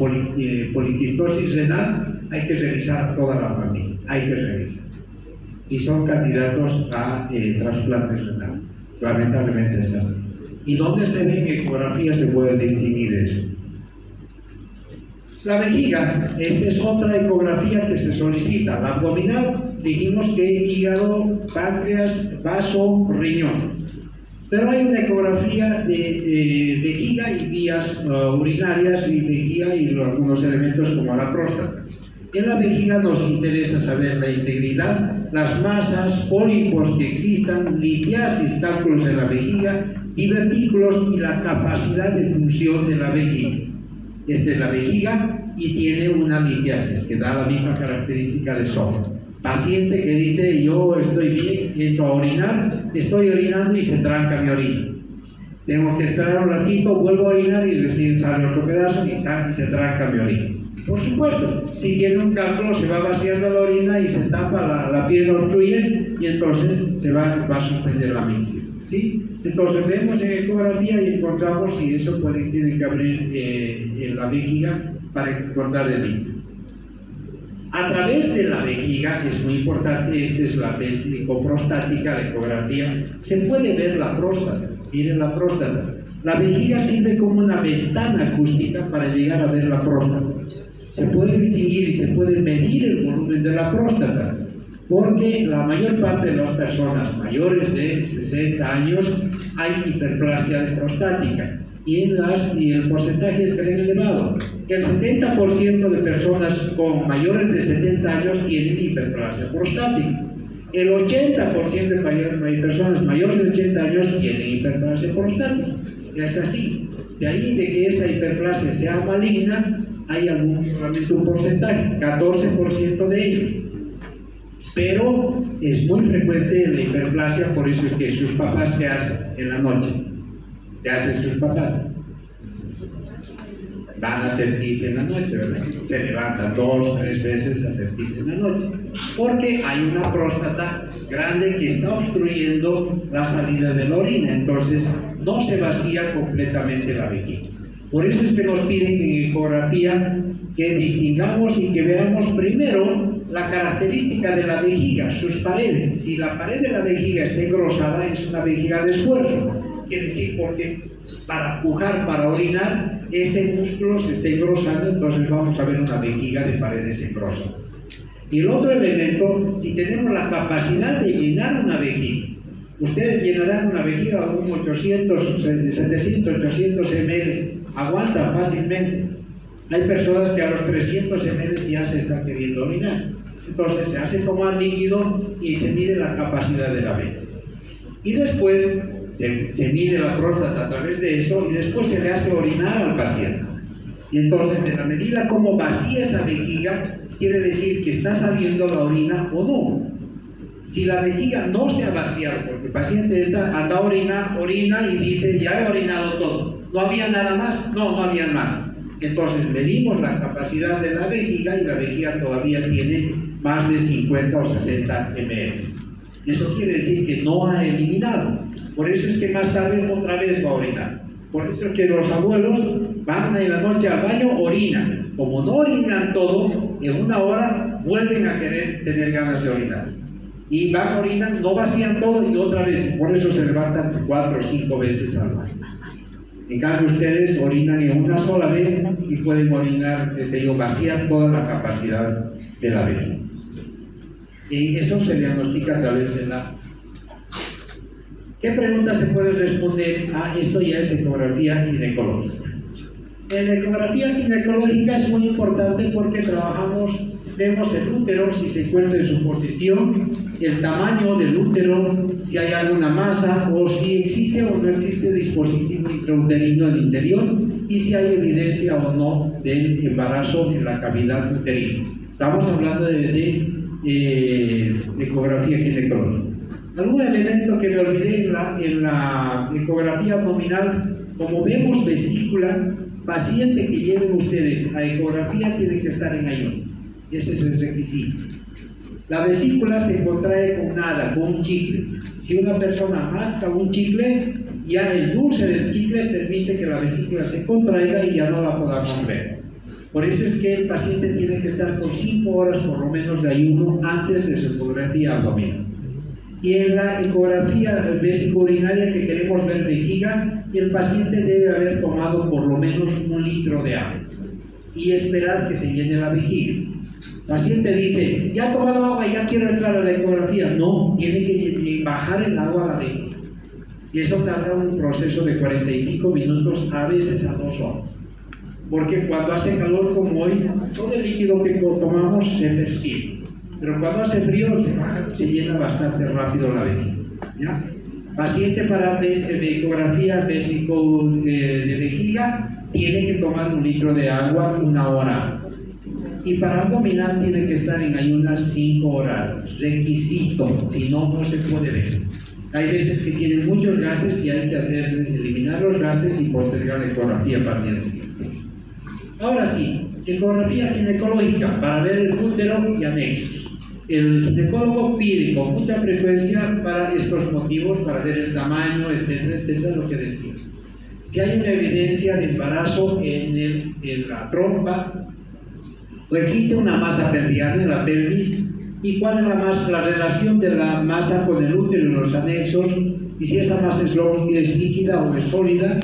poliquistosis renal, hay que revisar toda la familia, hay que revisar. Y son candidatos a trasplantes renales. Lamentablemente es así. ¿Y dónde se ve en ecografía se puede distinguir eso? La vejiga, esta es otra ecografía que se solicita. La abdominal, dijimos que hígado, páncreas, vaso, riñón. Pero hay una ecografía de vejiga y vías urinarias y vejiga y algunos elementos como la próstata. En la vejiga nos interesa saber la integridad, las masas, pólipos que existan, litiasis, cálculos en la vejiga, divertículos y la capacidad de función de la vejiga. Esta es la vejiga y tiene una litiasis que da la misma característica de soja. Paciente que dice, yo estoy bien, entro a orinar, estoy orinando y se tranca mi orina. Tengo que esperar un ratito, vuelvo a orinar y recién sale otro pedazo y se tranca mi orina. Por supuesto, si tiene un cálculo se va vaciando la orina y se tapa, la piedra obstruye y entonces se va a suspender la micción. ¿Sí? Entonces vemos en ecografía y encontramos si eso tiene que abrir la vejiga para encontrar el líquido. A través de la vejiga, es muy importante, esta es la vesicoprostática, la ecografía, se puede ver la próstata. Miren la próstata. La vejiga sirve como una ventana acústica para llegar a ver la próstata. Se puede distinguir y se puede medir el volumen de la próstata, porque la mayor parte de las personas mayores de 60 años hay hiperplasia prostática y el porcentaje es bien elevado. El 70% de personas con mayores de 70 años tienen hiperplasia prostática. El 80% de personas mayores de 80 años tienen hiperplasia prostática. Es así. De ahí de que esa hiperplasia sea maligna, hay solamente un porcentaje, 14% de ellos. Pero es muy frecuente la hiperplasia, por eso es que sus papás, ¿qué hacen en la noche? ¿Qué hacen sus papás? Van a sentirse en la noche, ¿verdad? Se levantan 2 o 3 veces a sentirse en la noche, porque hay una próstata grande que está obstruyendo la salida de la orina, entonces no se vacía completamente la vejiga. Por eso es que nos piden en ecografía que distingamos y que veamos primero la característica de la vejiga, sus paredes. Si la pared de la vejiga está engrosada, es una vejiga de esfuerzo. Quiere decir, porque para pujar, para orinar, ese músculo se está engrosando, entonces vamos a ver una vejiga de paredes engrosadas. Y el otro elemento, si tenemos la capacidad de llenar una vejiga, ustedes llenarán una vejiga a un 800, 700, 800 ml, aguanta fácilmente. Hay personas que a los 300 ml ya se están queriendo orinar. Entonces se hace tomar líquido y se mide la capacidad de la vejiga. Y después se mide la próstata a través de eso y después se le hace orinar al paciente. Y entonces, de la medida como vacía esa vejiga, quiere decir que está saliendo la orina o no. Si la vejiga no se ha vaciado, porque el paciente anda a orinar, orina y dice, ya he orinado todo, ¿no había nada más? No había más. Entonces medimos la capacidad de la vejiga y la vejiga todavía tiene más de 50 o 60 ml. Eso quiere decir que no ha eliminado. Por eso es que más tarde otra vez va a orinar. Por eso es que los abuelos van en la noche al baño, orinan. Como no orinan todo, en una hora vuelven a querer tener ganas de orinar. Y van, orinan, no vacían todo y otra vez. Por eso se levantan 4 o 5 veces al baño. En cambio, ustedes orinan en una sola vez y pueden orinar, vaciar toda la capacidad de la vejiga. Y eso se diagnostica a través de la... ¿Qué preguntas se puede responder a esto? Ya es ecografía ginecológica. En la ecografía ginecológica es muy importante porque vemos el útero, si se encuentra en su posición, el tamaño del útero, si hay alguna masa o si existe o no existe dispositivo intrauterino en el interior y si hay evidencia o no del embarazo en la cavidad uterina. Estamos hablando de ecografía ginecológica. Algún elemento que me olvidé en la ecografía abdominal, como vemos vesícula, paciente que lleven ustedes a ecografía tiene que estar en ayuno. Ese es el requisito. La vesícula se contrae con nada, con un chicle. Si una persona masca un chicle, ya el dulce del chicle permite que la vesícula se contraiga y ya no la podamos ver. Por eso es que el paciente tiene que estar por 5 horas por lo menos de ayuno antes de su ecografía abdominal. Y en la ecografía vesicourinaria que queremos ver vejiga, el paciente debe haber tomado por lo menos 1 litro de agua y esperar que se llene la vejiga. El paciente dice, ya he tomado agua y ya quiero entrar a la ecografía. No, tiene que bajar el agua a la vejiga. Y eso tarda un proceso de 45 minutos, a veces a 2 horas. Porque cuando hace calor como hoy, todo el líquido que tomamos se percibe. Pero cuando hace frío, se llena bastante rápido la vejiga. ¿Ya? Paciente para ecografía de vejiga tiene que tomar 1 litro de agua 1 hora. Y para abdominal tiene que estar en ayunas 5 horas. Requisito, si no, no se puede ver. Hay veces que tienen muchos gases y hay que eliminar los gases y postergar la ecografía para el día siguiente. Ahora sí, ecografía ginecológica para ver el útero y anexos. El ginecólogo pide con mucha frecuencia para estos motivos, para ver el tamaño, etcétera, etcétera, lo que decía. Si hay una evidencia de embarazo en la trompa, o existe una masa pelviana en la pelvis, y cuál es la relación de la masa con el útero y los anexos, y si esa masa es líquida o es sólida,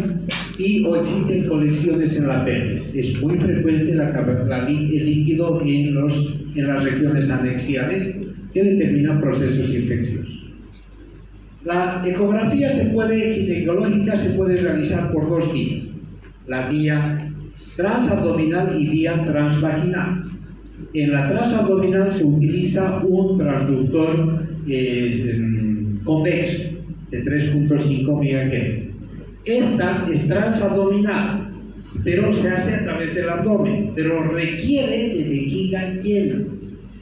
o existen colecciones en la pelvis. Es muy frecuente el líquido en las regiones anexiales que determinan procesos infecciosos. La ecografía ginecológica se puede realizar por 2 vías: la vía transabdominal y vía transvaginal. En la transabdominal se utiliza un transductor convexo de 3.5 MHz. Esta es transabdominal, pero se hace a través del abdomen, pero requiere de vejiga llena,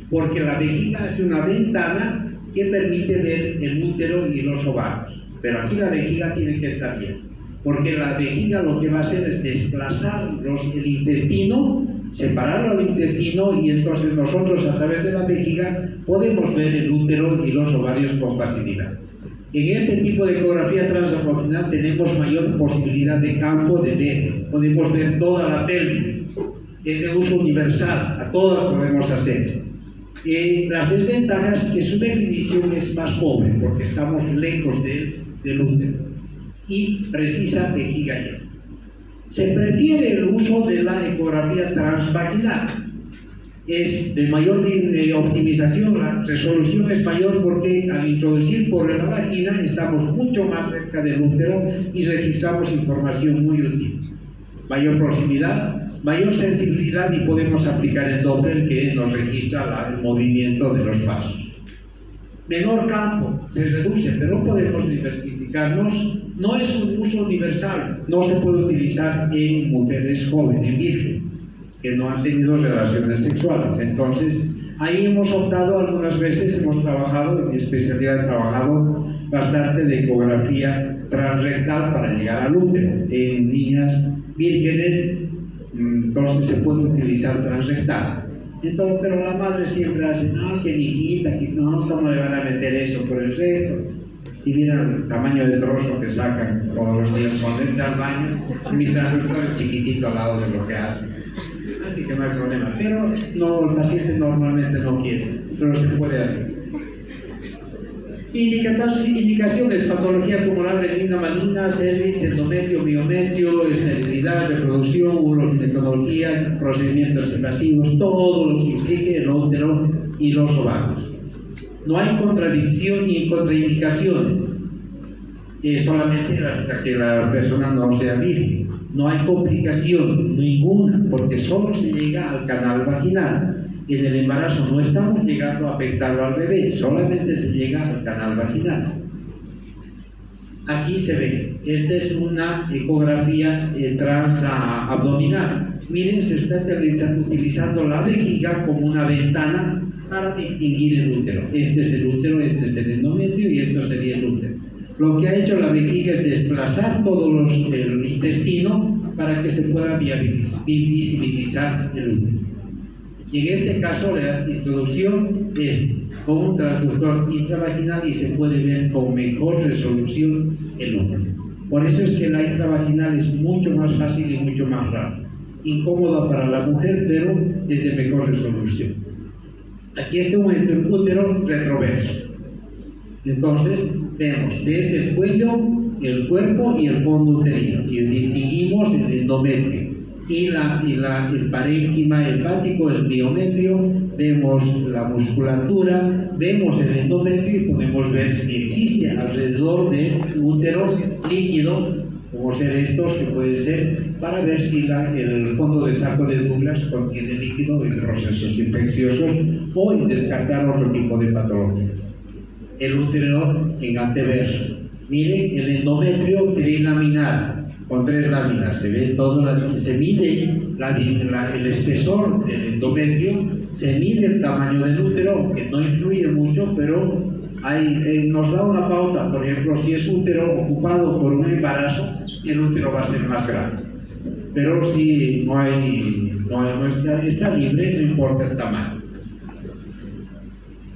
porque la vejiga hace una ventana que permite ver el útero y los ovarios. Pero aquí la vejiga tiene que estar bien, porque la vejiga lo que va a hacer es desplazar el intestino, separarlo al intestino, y entonces nosotros a través de la vejiga podemos ver el útero y los ovarios con facilidad. En este tipo de ecografía transabdominal tenemos mayor posibilidad de campo de ver. Podemos ver toda la pelvis. Es de uso universal, a todas podemos hacer. Las desventajas que su definición es más pobre porque estamos lejos del útero y precisa vejiga llena. Se prefiere el uso de la ecografía transvaginal. Es de mayor optimización, la resolución es mayor porque al introducir por la vagina estamos mucho más cerca del útero y registramos información muy útil. Mayor proximidad, mayor sensibilidad y podemos aplicar el Doppler que nos registra el movimiento de los pasos. Menor campo, se reduce, pero podemos diversificarnos. No es un uso universal, no se puede utilizar en mujeres jóvenes, virgen, que no han tenido relaciones sexuales. Entonces, ahí hemos optado algunas veces, hemos trabajado, en mi especialidad he trabajado bastante de ecografía transrectal para llegar al útero. En niñas vírgenes, entonces se puede utilizar transrectal. Entonces, pero la madre siempre hace, no, que hijita, que no, ¿cómo le van a meter eso por el resto? Y miran el tamaño de trozo que sacan todos los días cuando entra al baño, y mi transductor es chiquitito al lado de lo que hacen. Así que no hay problema. Pero no, el paciente normalmente no quiere, pero se puede hacer. Indicaciones: patología tumoral benigna, maligna, cervix, endometrio, miometrio, esterilidad, reproducción, uroginecología, procedimientos invasivos, todo lo que implique el útero y los ovarios. No hay contradicción ni contraindicación, solamente hasta que la persona no sea virgen. No hay complicación ninguna, porque solo se llega al canal vaginal. En el embarazo no estamos llegando a afectarlo al bebé, solamente se llega al canal vaginal. Aquí se ve, esta es una ecografía transabdominal. Miren, se está utilizando la vejiga como una ventana para distinguir el útero. Este es el útero, este es el endometrio y esto sería el útero. Lo que ha hecho la vejiga es desplazar todo el intestino para que se pueda visibilizar el útero. Y en este caso la introducción es con un transductor intravaginal y se puede ver con mejor resolución el útero. Por eso es que la intravaginal es mucho más fácil y mucho más rápido. Incómoda para la mujer, pero es de mejor resolución. Aquí está un útero retroverso. Entonces vemos desde el cuello, el cuerpo y el fondo uterino. Y distinguimos el endometrio y el parénquima hepático, el miometrio. Vemos la musculatura, vemos el endometrio y podemos ver si existe alrededor del útero líquido, como ser estos que pueden ser, para ver si el fondo de saco de Douglas contiene líquido en procesos infecciosos o en descartar otro tipo de patología. El útero en anteverso. Miren, el endometrio trilaminar, con 3 láminas. Se ve todo, se mide el espesor del endometrio, se mide el tamaño del útero, aunque no influye mucho, pero nos da una pauta. Por ejemplo, si es útero ocupado por un embarazo, el útero va a ser más grande. Pero si está libre, no importa el tamaño.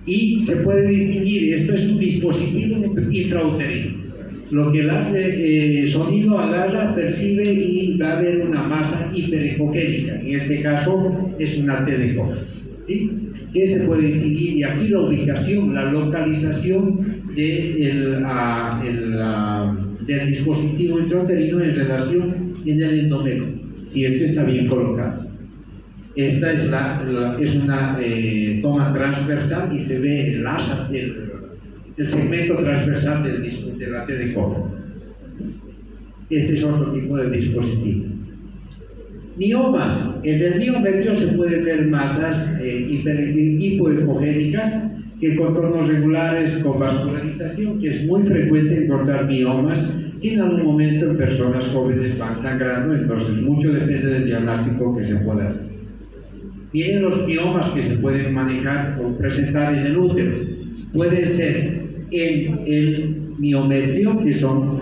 Y se puede distinguir, esto es un dispositivo intrauterino. Lo que el sonido agarra, percibe y va a haber una masa hiperecogénica. En este caso es una T de coja. ¿Sí? Que se puede distinguir. Y aquí la ubicación, la localización del dispositivo intrauterino en relación en el endometrio, si este está bien colocado. Esta es una toma transversal y se ve el segmento transversal de la T de coja. Este es otro tipo de dispositivo. Miomas. En el miometrio se pueden ver masas hipoecogénicas que contornos regulares con vascularización, que es muy frecuente encontrar miomas que en algún momento en personas jóvenes van sangrando, entonces mucho depende del diagnóstico que se pueda hacer. Miren los miomas que se pueden manejar o presentar en el útero. Pueden ser en el miometrio, que son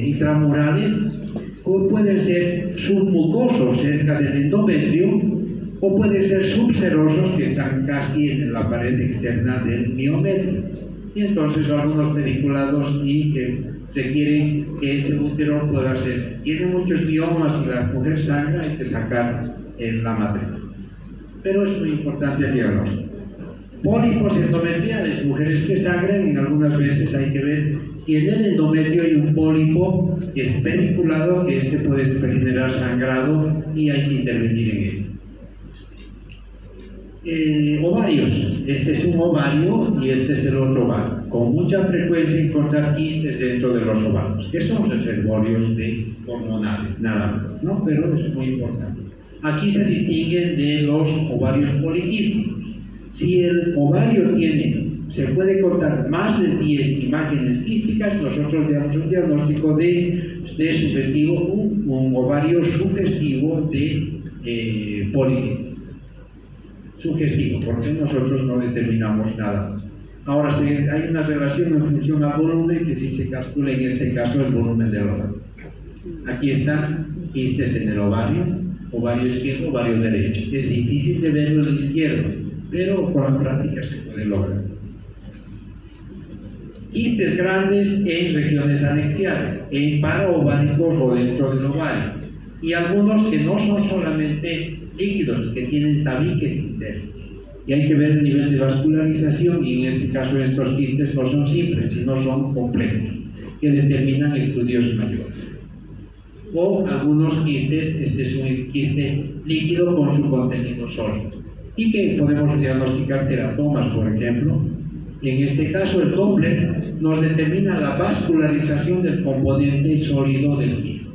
intramurales, o pueden ser submucosos cerca del endometrio, o pueden ser subserosos que están casi en la pared externa del miometrio. Y entonces algunos pediculados y que requieren que ese útero pueda hacerse. Tiene muchos miomas y la mujer sangra, hay que sacar en la matriz. pero es muy importante el diagnóstico. Pólipos endometriales, mujeres que sangran, y algunas veces hay que ver si en el endometrio hay un pólipo que es pediculado, que puede generar sangrado y hay que intervenir en él. Ovarios, este es un ovario y este es el otro ovario. Con mucha frecuencia encontrar quistes dentro de los ovarios, que son reservorios hormonales, nada más, ¿no? Pero es muy importante. Aquí se distinguen de los ovarios poliquísticos. Si el ovario se puede contar más de 10 imágenes quísticas, nosotros damos un diagnóstico de sugestivo, un ovario sugestivo de poliquístico. Sugestivo, porque nosotros no determinamos nada más. Ahora, hay una relación en función al volumen que si se calcula en este caso el volumen del ovario. Aquí están quistes en el ovario izquierdo, ovario derecho. Es difícil de verlo en el izquierdo, pero con la práctica se puede lograr. Quistes grandes en regiones anexiales, en paraováricos o dentro del ovario. Y algunos que no son solamente líquidos, que tienen tabiques internos. Y hay que ver el nivel de vascularización, y en este caso estos quistes no son simples, sino son complejos, que determinan estudios mayores. O algunos quistes, este es un quiste líquido con su contenido sólido, y que podemos diagnosticar teratomas, por ejemplo. En este caso, el Doppler nos determina la vascularización del componente sólido del quiste.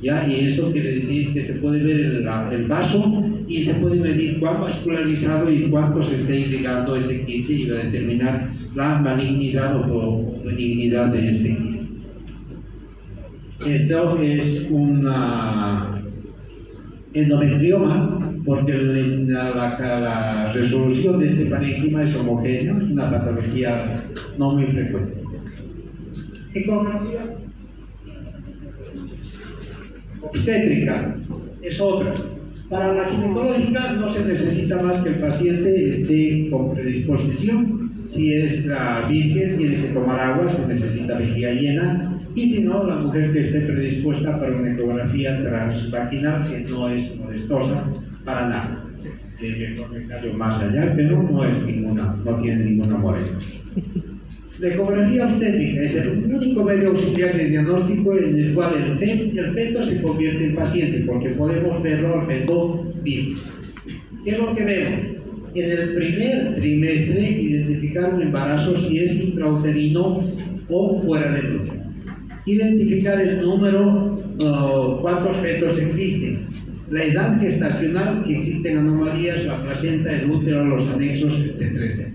¿Ya? Y eso quiere decir que se puede ver el vaso y se puede medir cuán vascularizado y cuánto se está irrigando ese quiste, y va a determinar la malignidad o benignidad de este quiste. Esto es un endometrioma, porque la resolución de este parénquima es homogénea, es una patología no muy frecuente. Ecografía obstétrica es otra. Para la ginecológica no se necesita más que el paciente esté con predisposición. Si es virgen, tiene que tomar agua, se necesita vejiga llena. Y si no, la mujer que esté predispuesta para una ecografía transvaginal, que no es molestosa para nada. Debe conectarlo más allá, pero no tiene ninguna molestia. La ecografía obstétrica es el único medio auxiliar de diagnóstico en el cual el feto se convierte en paciente, porque podemos verlo al feto vivo. ¿Qué es lo que vemos? En el primer trimestre, identificar un embarazo si es intrauterino o fuera del útero. Identificar el número, cuántos fetos existen. La edad gestacional, si existen anomalías, la placenta, el útero, los anexos, etc.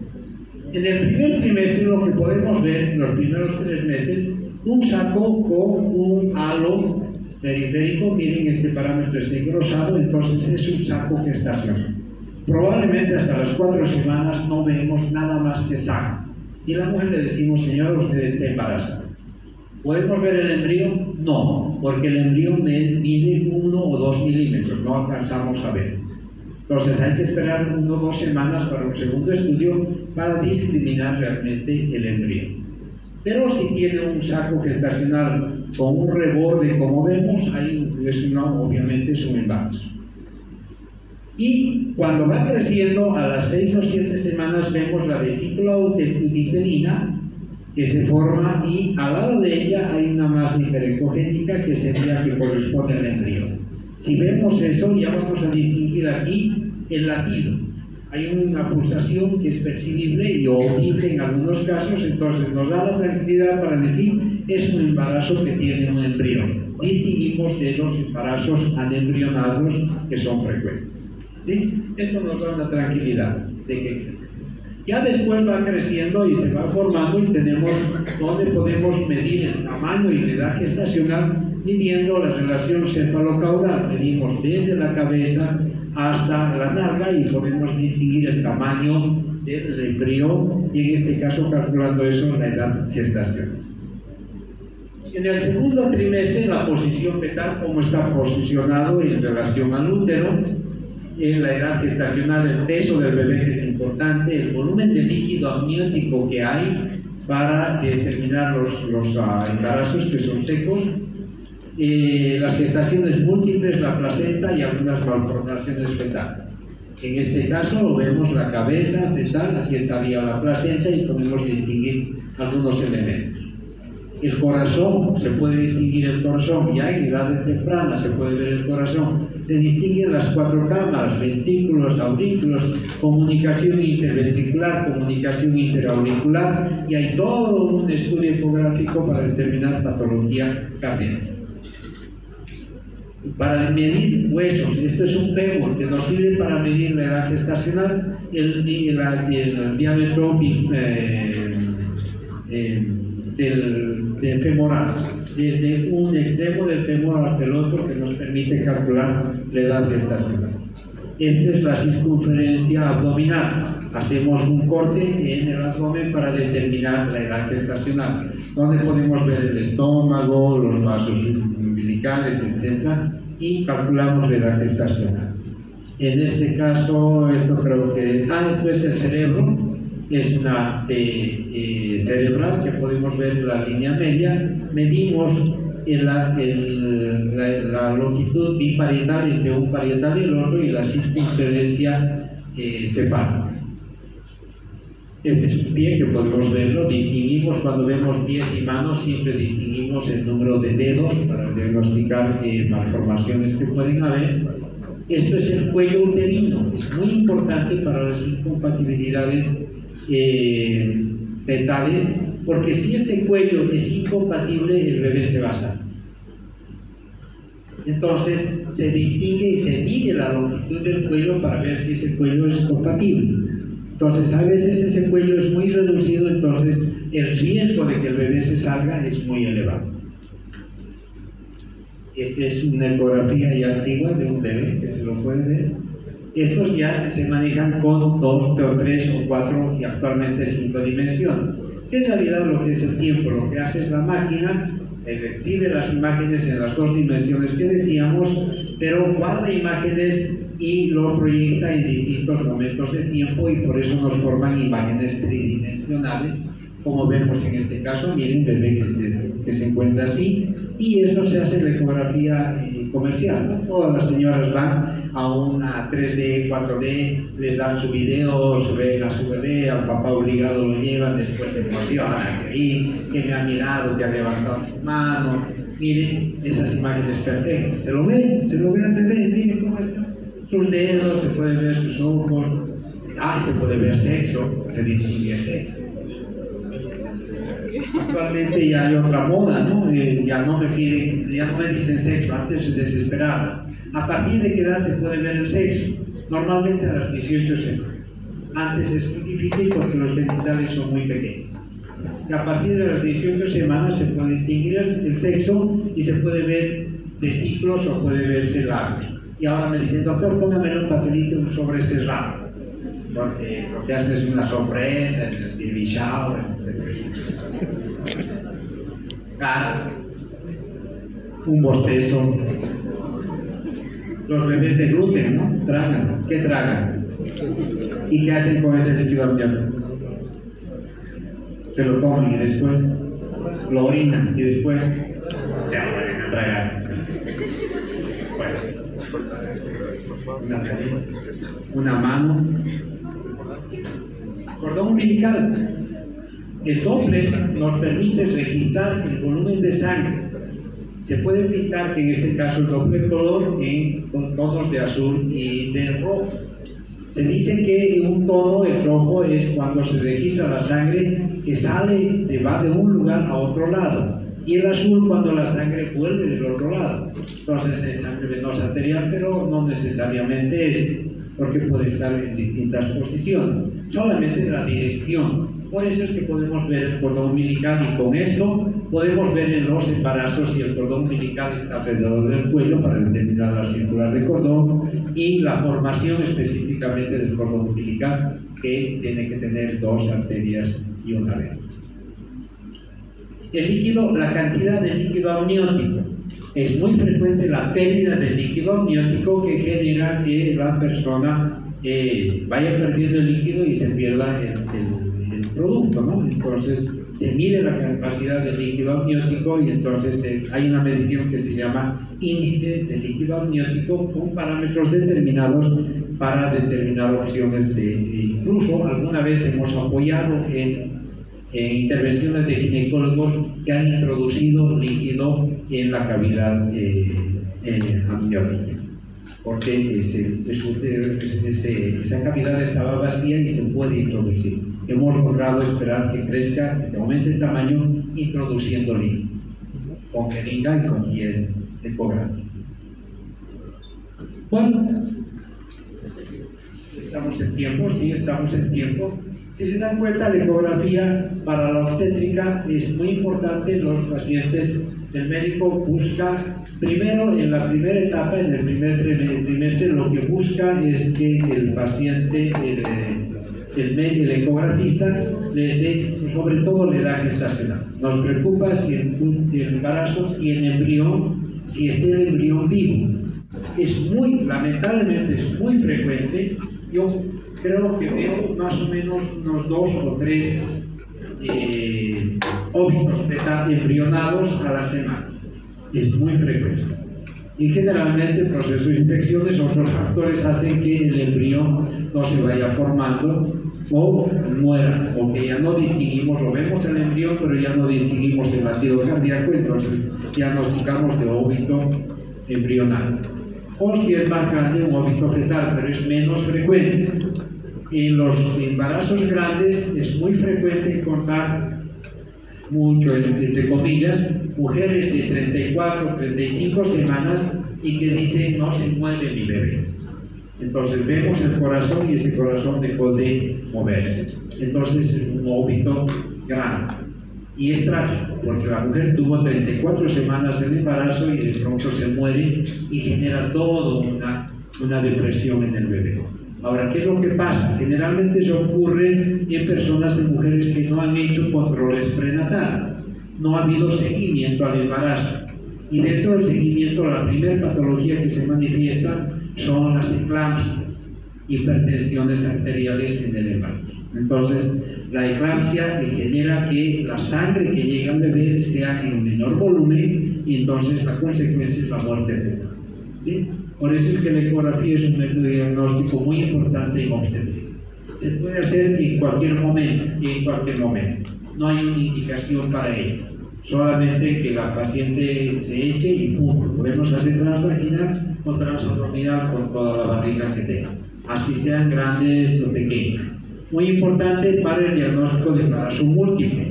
En el primer trimestre lo que podemos ver, en los primeros 3 meses, un saco con un halo periférico. Miren, este parámetro está engrosado, entonces es un saco gestacional. Probablemente hasta las 4 semanas no vemos nada más que saco. Y a la mujer le decimos, señora, usted está embarazada. ¿Podemos ver el embrión? No, porque el embrión mide 1 o 2 milímetros, no alcanzamos a ver. Entonces hay que esperar 1 o 2 semanas para un segundo estudio para discriminar realmente el embrión. Pero si tiene un saco gestacional con un reborde, como vemos, ahí obviamente es un embarazo. Y cuando va creciendo, a las 6 o 7 semanas vemos la vesícula uterina que se forma, y al lado de ella hay una masa hiperecogénica que sería que corresponde al embrión. Si vemos eso, ya vamos a distinguir aquí el latido. Hay una pulsación que es percibible y audible en algunos casos, entonces nos da la tranquilidad para decir es un embarazo que tiene un embrión. Distinguimos de los embarazos anembrionados que son frecuentes. ¿Sí? Esto nos da una tranquilidad de que existe. Ya después va creciendo y se va formando, y tenemos donde podemos medir el tamaño y la edad gestacional midiendo la relación cefalocaudal. Medimos desde la cabeza hasta la nalga y podemos distinguir el tamaño del embrión, y en este caso calculando eso la edad gestacional. En el segundo trimestre, la posición fetal, cómo está posicionado en relación al útero. En la edad gestacional, el peso del bebé, que es importante, el volumen de líquido amniótico que hay para determinar los embarazos que son secos, las gestaciones múltiples, la placenta y algunas malformaciones fetales. En este caso vemos la cabeza fetal, aquí estaría la placenta y podemos distinguir algunos elementos. El corazón, se puede distinguir el corazón, ya en edades tempranas se puede ver el corazón. Se distinguen las 4 cámaras, ventrículos, aurículos, comunicación interventricular, comunicación interauricular, y hay todo un estudio ecográfico para determinar patología cardíaca. Para medir huesos, esto es un fémur que nos sirve para medir la edad gestacional, el diámetro del femoral, desde un extremo del fémur hasta el otro, que nos permite calcular la edad gestacional. Esta es la circunferencia abdominal. Hacemos un corte en el abdomen para determinar la edad gestacional, donde podemos ver el estómago, los vasos umbilicales, etc. y calculamos la edad gestacional. En este caso, esto creo que... esto es el cerebro. Es una cerebral que podemos ver en la línea media. Medimos la longitud biparietal entre un parietal y el otro y la circunferencia cefálica. Este es un pie que podemos verlo. Distinguimos cuando vemos pies y manos, siempre distinguimos el número de dedos para diagnosticar malformaciones que pueden haber. Esto es el cuello uterino. Es muy importante para las incompatibilidades fetales, porque si este cuello es incompatible, el bebé se va a salir. Entonces se distingue y se mide la longitud del cuello para ver si ese cuello es compatible. Entonces a veces ese cuello es muy reducido, entonces el riesgo de que el bebé se salga es muy elevado. Esta es una ecografía ya antigua de un bebé, que se lo puede ver. Estos ya se manejan con 2, 3 o 4 y actualmente 5 dimensiones. En realidad lo que es el tiempo, lo que hace es la máquina, recibe las imágenes en las 2 dimensiones que decíamos, pero guarda imágenes y lo proyecta en distintos momentos de tiempo, y por eso nos forman imágenes tridimensionales, como vemos en este caso. Miren, un bebé que se encuentra así, y eso se hace en la ecografía comercial, ¿no? Todas las señoras van a una 3D, 4D, les dan su video, se ven a su bebé, al papá obligado lo llevan, después se emocionan, que me ha mirado, que ha levantado su mano. Miren esas imágenes perfectas, se lo ve el bebé, miren cómo está, sus dedos, se puede ver sus ojos, se puede ver sexo, se distingue sexo. Actualmente ya hay otra moda, ¿no? Ya no me dicen sexo, antes se desesperaban. ¿A partir de qué edad se puede ver el sexo? Normalmente a las 18 semanas. Antes es muy difícil porque los genitales son muy pequeños. Y a partir de las 18 semanas se puede distinguir el sexo y se puede ver testículos o puede verse labios. Y ahora me dicen, doctor, póngame un papelito sobre ese ramo, porque lo que hace es una sorpresa, es el baby shower, un bostezo. Los bebés de gluten, ¿no? Tragan. ¿Qué tragan? ¿Y qué hacen con ese líquido amniótico? Se lo comen y después lo orinan y después ya vuelven a tragar. Bueno, una mano. Cordón umbilical. El Doppler nos permite registrar el volumen de sangre. Se puede pintar, que en este caso el Doppler color, con tonos de azul y de rojo. Se dice que un tono, el rojo, es cuando se registra la sangre que va de un lugar a otro lado. Y el azul cuando la sangre vuelve del otro lado. Entonces es sangre venosa arterial, pero no necesariamente es, porque puede estar en distintas posiciones. Solamente la dirección. Por eso es que podemos ver el cordón umbilical, y con esto podemos ver en los embarazos si el cordón umbilical está alrededor del cuello para determinar la circular de cordón y la formación específicamente del cordón umbilical, que tiene que tener 2 arterias y una vena. El líquido, la cantidad de líquido amniótico. Es muy frecuente la pérdida de líquido amniótico, que genera que la persona vaya perdiendo el líquido y se pierda el producto, ¿no? Entonces se mide la capacidad del líquido amniótico, y entonces hay una medición que se llama índice de líquido amniótico con parámetros determinados para determinar opciones incluso alguna vez hemos apoyado en intervenciones de ginecólogos que han introducido líquido en la cavidad amniótica, porque esa cavidad estaba vacía y se puede introducir. Hemos logrado esperar que crezca, que aumente el tamaño, introduciendo líquido con jeringa y con guía ecográfica. Bueno, estamos en tiempo, sí, estamos en tiempo. Si se dan cuenta, la ecografía para la obstétrica es muy importante. Los pacientes, el médico busca, primero, en la primera etapa, en el primer trimestre, lo que busca es que el paciente, el ecografista, sobre todo la edad gestacional. Nos preocupa si el embarazo tiene embrión, si está el embrión vivo. Lamentablemente es muy frecuente. Yo creo que veo más o menos unos 2 o 3 óvulos embrionados a la semana. Es muy frecuente. Y generalmente el proceso de infecciones, otros factores hacen que el embrión no se vaya formando o muera, o que ya no distinguimos, lo vemos el embrión, pero ya no distinguimos el latido cardíaco, entonces diagnosticamos de óvulo embrional. O si es más grande, un óvulo fetal, pero es menos frecuente. En los embarazos grandes es muy frecuente encontrar mucho, entre comillas, mujeres de 34, 35 semanas y que dicen no se mueve mi bebé. Entonces vemos el corazón y ese corazón dejó de moverse. Entonces es un óvulo grande. Y es trágico, porque la mujer tuvo 34 semanas de embarazo y de pronto se muere y genera toda una depresión en el bebé. Ahora, ¿qué es lo que pasa? Generalmente eso ocurre en personas, en mujeres que no han hecho controles prenatales. No ha habido seguimiento al embarazo. Y dentro del seguimiento, la primera patología que se manifiesta son las eclampsias, hipertensiones arteriales en el embarazo. Entonces, la eclampsia genera que la sangre que llega al bebé sea en un menor volumen y entonces la consecuencia es la muerte fetal. ¿Sí? Por eso es que la ecografía es un método de diagnóstico muy importante en obstetricia. Se puede hacer en cualquier momento, No hay una indicación para ello. Solamente que la paciente se eche y punto. Podemos hacer transvaginal o transabdominal con toda la barriga que tenga, así sean grandes o pequeños. Muy importante para el diagnóstico de embarazo múltiple,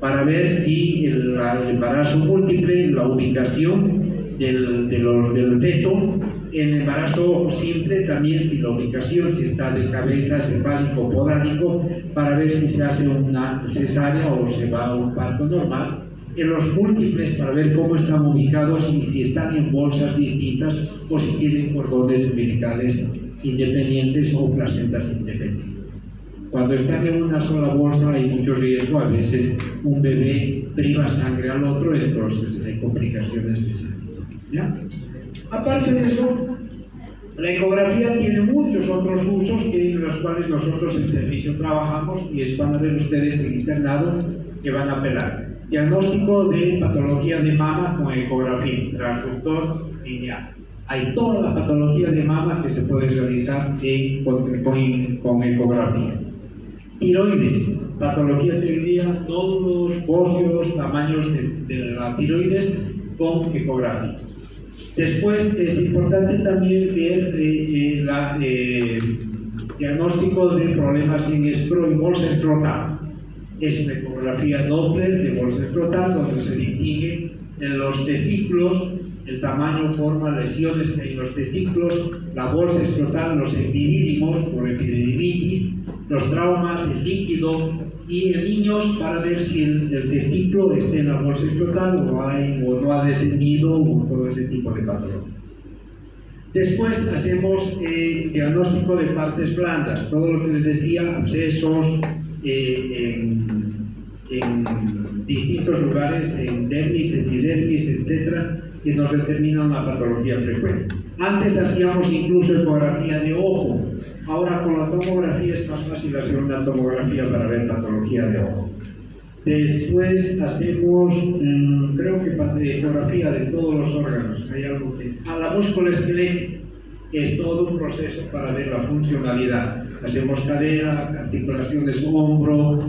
para ver si el embarazo múltiple, la ubicación del feto, en embarazo simple también, si la ubicación, si está de cabeza, cefálico, podálico, para ver si se hace una cesárea o se va a un parto normal. En los múltiples, para ver cómo están ubicados y si están en bolsas distintas o si tienen cordones umbilicales independientes o placentas independientes. Cuando están en una sola bolsa hay mucho riesgo, a veces un bebé priva sangre al otro, entonces hay complicaciones de sangre. ¿Ya? Aparte de eso, la ecografía tiene muchos otros usos en los cuales nosotros en servicio trabajamos y van a ver ustedes en internado que van a apelar. Diagnóstico de patología de mama con ecografía, transductor lineal. Hay toda la patología de mama que se puede realizar con ecografía. Tiroides, patología tiroidea, nódulos, óseos, tamaños de la tiroides con ecografía. Después es importante también ver diagnóstico de problemas en bolsa escrotal. Es una ecografía Doppler de bolsa escrotal donde se distingue en los testículos, el tamaño, forma, lesiones que hay en los testículos, la bolsa escrotal, los epidídimos por epididymitis, los traumas, el líquido y en niños para ver si el testículo está en la bolsa escrotal o no ha descendido o todo ese tipo de patología. Después hacemos diagnóstico de partes blandas, todo lo que les decía, abscesos en distintos lugares, en dermis, epidermis, etcétera, que nos determinan una patología frecuente. Antes hacíamos incluso ecografía de ojo. Ahora con la tomografía es más fácil hacer una tomografía para ver patología de ojo. Después hacemos, creo que ecografía de todos los órganos. Hay algo que... la músculo esquelética. es todo un proceso para ver la funcionalidad. Hacemos cadera, articulaciones hombro,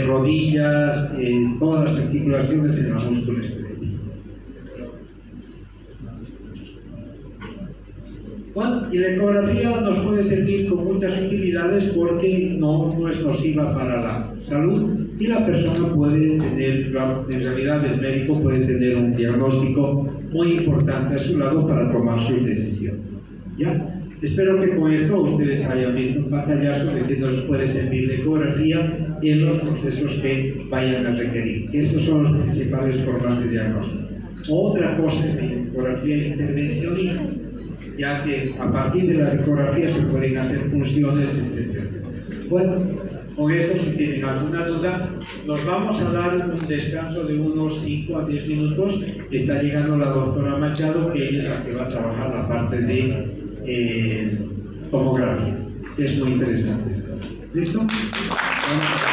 rodillas, todas las articulaciones en la músculo esquelético. Bueno, y la ecografía nos puede servir con muchas utilidades porque no es nociva para la salud y la persona puede tener, en realidad el médico puede tener un diagnóstico muy importante a su lado para tomar su decisión. ¿Ya? Espero que con esto ustedes hayan visto un pantallazo de que nos puede servir la ecografía en los procesos que vayan a requerir. Esas son las principales formas de diagnóstico. Otra cosa es la ecografía intervencionista, ya que a partir de la ecografía se pueden hacer funciones, etc. Bueno, con eso, si tienen alguna duda, nos vamos a dar un descanso de unos 5 a 10 minutos. Está llegando la doctora Machado, que ella es la que va a trabajar la parte de tomografía. Es muy interesante. ¿Listo? Vamos a